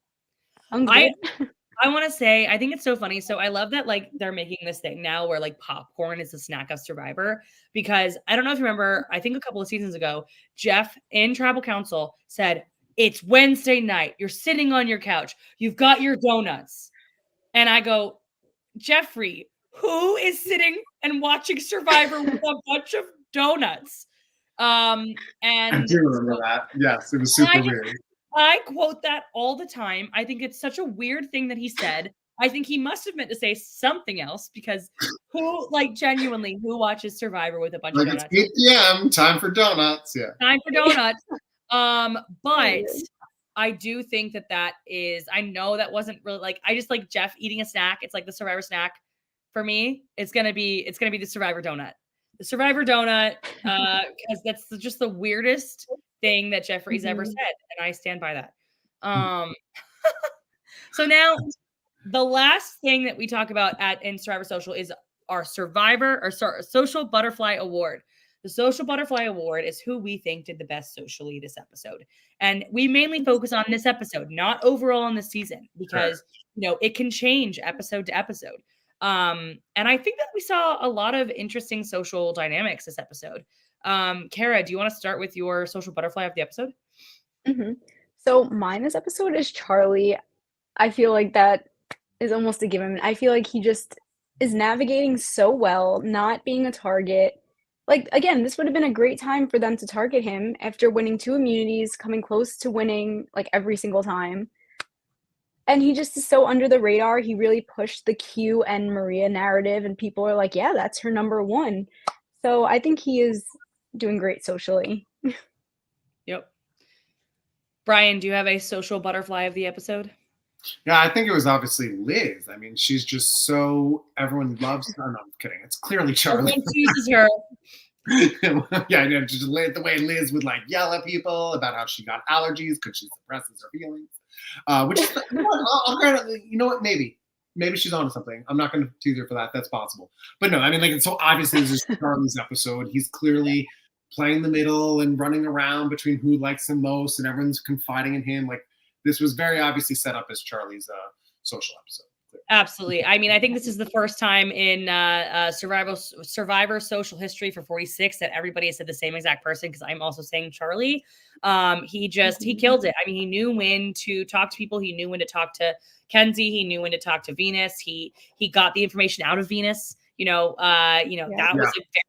I want to say, I think it's so funny. So I love that like they're making this thing now where like popcorn is a snack of Survivor, because I don't know if you remember, I think a couple of seasons ago, Jeff in Tribal Council said, it's Wednesday night. You're sitting on your couch. You've got your donuts. And I go, Jeffrey, who is sitting and watching Survivor with a bunch of donuts? And I do remember that. Yes, it was super weird. I quote that all the time. I think it's such a weird thing that he said. I think he must have meant to say something else, because who watches Survivor with a bunch of donuts? It's 8 p.m. Time for donuts. Yeah. Time for donuts. But I do think that is, I know that wasn't really like, I just like Jeff eating a snack. It's like the Survivor snack for me. It's going to be the Survivor donut. The Survivor donut, because that's just the weirdest thing that Jeffrey's ever said, and I stand by that. So now the last thing that we talk about in Survivor Social is our Social Butterfly Award. The Social Butterfly Award is who we think did the best socially this episode, and we mainly focus on this episode, not overall in the season, because it can change episode to episode. And I think that we saw a lot of interesting social dynamics this episode. Kara, do you want to start with your social butterfly of the episode? So mine this episode is Charlie. I feel like that is almost a given. I feel like he just is navigating so well, not being a target. Like, again, this would have been a great time for them to target him after winning 2 immunities, coming close to winning like every single time. And he just is so under the radar. He really pushed the Q and Maria narrative, and people are like, yeah, that's her number 1. So I think he is doing great socially. Yep. Brian, do you have a social butterfly of the episode? Yeah, I think it was obviously Liz. I mean, she's just so everyone loves her. No, I'm kidding. It's clearly Charlie. Everyone chooses her. Yeah, just the way Liz would like yell at people about how she got allergies because she suppresses her feelings. Which is, you know what? Maybe she's on to something. I'm not going to tease her for that. That's possible. But no, I mean, like, it's so obviously this is Charlie's episode. He's clearly playing the middle and running around between who likes him most, and everyone's confiding in him. Like, this was very obviously set up as Charlie's social episode. Absolutely. I mean, I think this is the first time in Survivor social history for 46 that everybody has said the same exact person, because I'm also saying Charlie. He killed it. I mean, he knew when to talk to people. He knew when to talk to Kenzie. He knew when to talk to Venus. He got the information out of Venus. That was a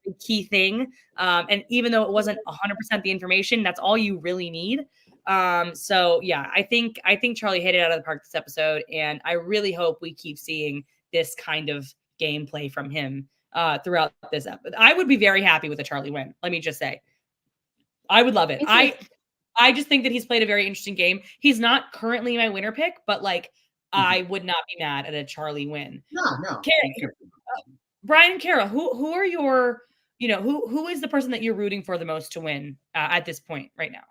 very key thing. And even though it wasn't 100% the information, that's all you really need. So yeah, I think Charlie hit it out of the park this episode, and I really hope we keep seeing this kind of gameplay from him throughout this episode. I would be very happy with a Charlie win. Let me just say, I would love it. I just think that he's played a very interesting game. He's not currently my winner pick, but like I would not be mad at a Charlie win. No. Brian and Kara, who are your, who is the person that you're rooting for the most to win at this point right now?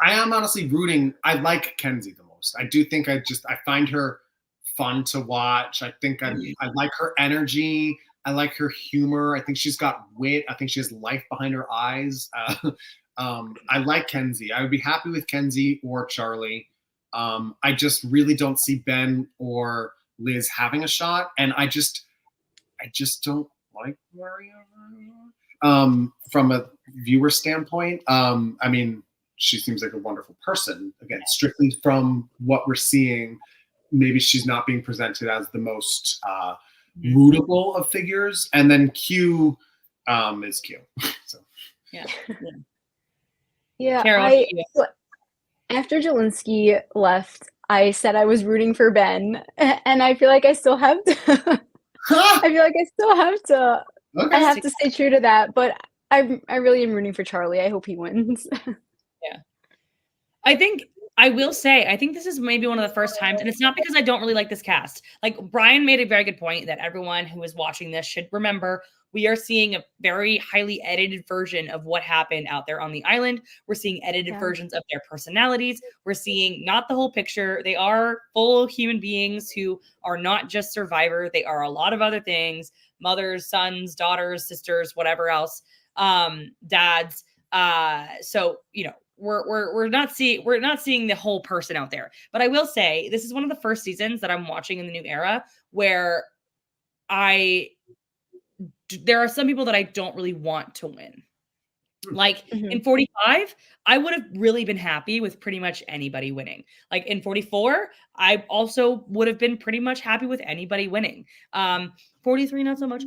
I am honestly rooting. I like Kenzie the most. I do think I find her fun to watch. I think I like her energy. I like her humor. I think she's got wit. I think she has life behind her eyes. I like Kenzie. I would be happy with Kenzie or Charlie. I just really don't see Ben or Liz having a shot, and I just don't like Maria. From a viewer standpoint, I mean, she seems like a wonderful person. Again, strictly from what we're seeing, maybe she's not being presented as the most rootable of figures. And then Q is Q. So yeah. Carol, After Jelinski left, I said I was rooting for Ben, and I feel like I still have to. I feel like I still have to. Okay. I have to stay true to that, but I really am rooting for Charlie. I hope he wins. Yeah. I will say, I think this is maybe one of the first times, and it's not because I don't really like this cast. Like, Brian made a very good point that everyone who is watching this should remember we are seeing a very highly edited version of what happened out there on the island. We're seeing edited versions of their personalities. We're seeing not the whole picture. They are full human beings who are not just Survivor. They are a lot of other things: mothers, sons, daughters, sisters, whatever else, dads. So, we're not seeing the whole person out there. But I will say this is one of the first seasons that I'm watching in the new era where there are some people that I don't really want to win. Like in 45, I would have really been happy with pretty much anybody winning. Like in 44, I also would have been pretty much happy with anybody winning. 43, not so much.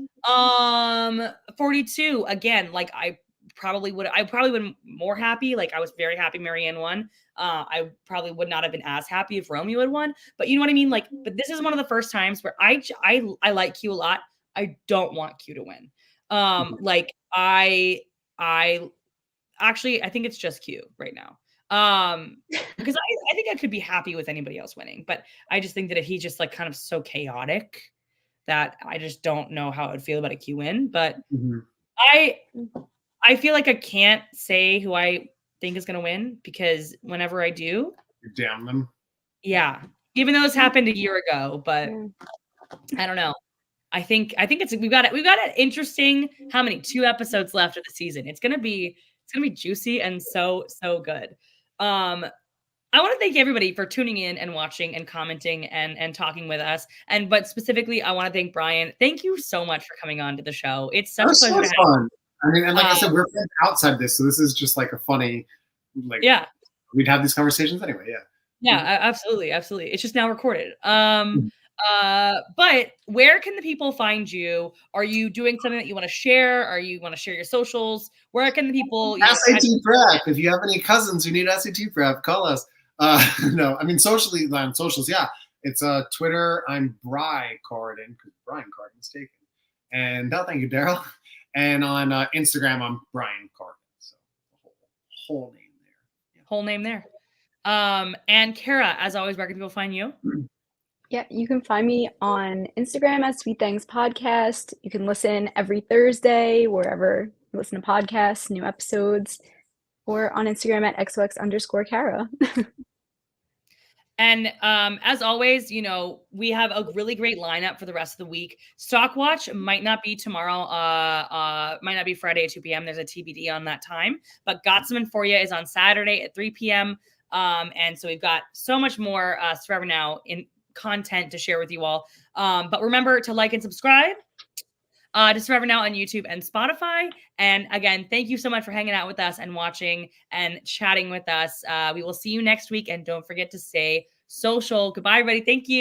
42, again, like I probably would have been more happy. Like I was very happy Marianne won. I probably would not have been as happy if Romeo had won, but you know what I mean? Like, but this is one of the first times where I like Q a lot. I don't want Q to win. Like I think it's just Q right now. Because I think I could be happy with anybody else winning, but I just think that if he's just like kind of so chaotic that I just don't know how I would feel about a Q win. But I feel like I can't say who I think is going to win, because whenever I do, you damn them. Yeah. Even though this happened a year ago, but I don't know. I think we've got an interesting 2 episodes left of the season. It's gonna be juicy and so good. I want to thank everybody for tuning in and watching and commenting and talking with us. But specifically, I want to thank Brian. Thank you so much for coming on to the show. It's such a pleasure to have you. I mean, and like I said, we're outside this, so this is just like a funny, like, we'd have these conversations anyway. Yeah, absolutely. It's just now recorded. But where can the people find you? Are you doing something that you want to share? Or you want to share your socials? Where can the people SAT prep? If you have any cousins who need SAT prep, call us. No, I mean on socials, yeah. It's Twitter, I'm Brian Corridan, because Brian Corridan's taken. And thank you, Daryl. And on Instagram, I'm Brian Corridan. So whole name there. Yeah. Whole name there. And Kara, as always, where can people find you? Yeah, you can find me on Instagram at Sweet Things Podcast. You can listen every Thursday wherever you listen to podcasts, new episodes, or on Instagram at XOX_Kara. And as always, we have a really great lineup for the rest of the week. Stockwatch might not be tomorrow, might not be Friday at 2 p.m. There's a TBD on that time. But Got Someone For You is on Saturday at 3 p.m. And so we've got so much more Survivor Now content to share with you all. But remember to like and subscribe to Survivor Now on YouTube and Spotify. And again, thank you so much for hanging out with us and watching and chatting with us. We will see you next week. And don't forget to stay social. Goodbye, everybody. Thank you.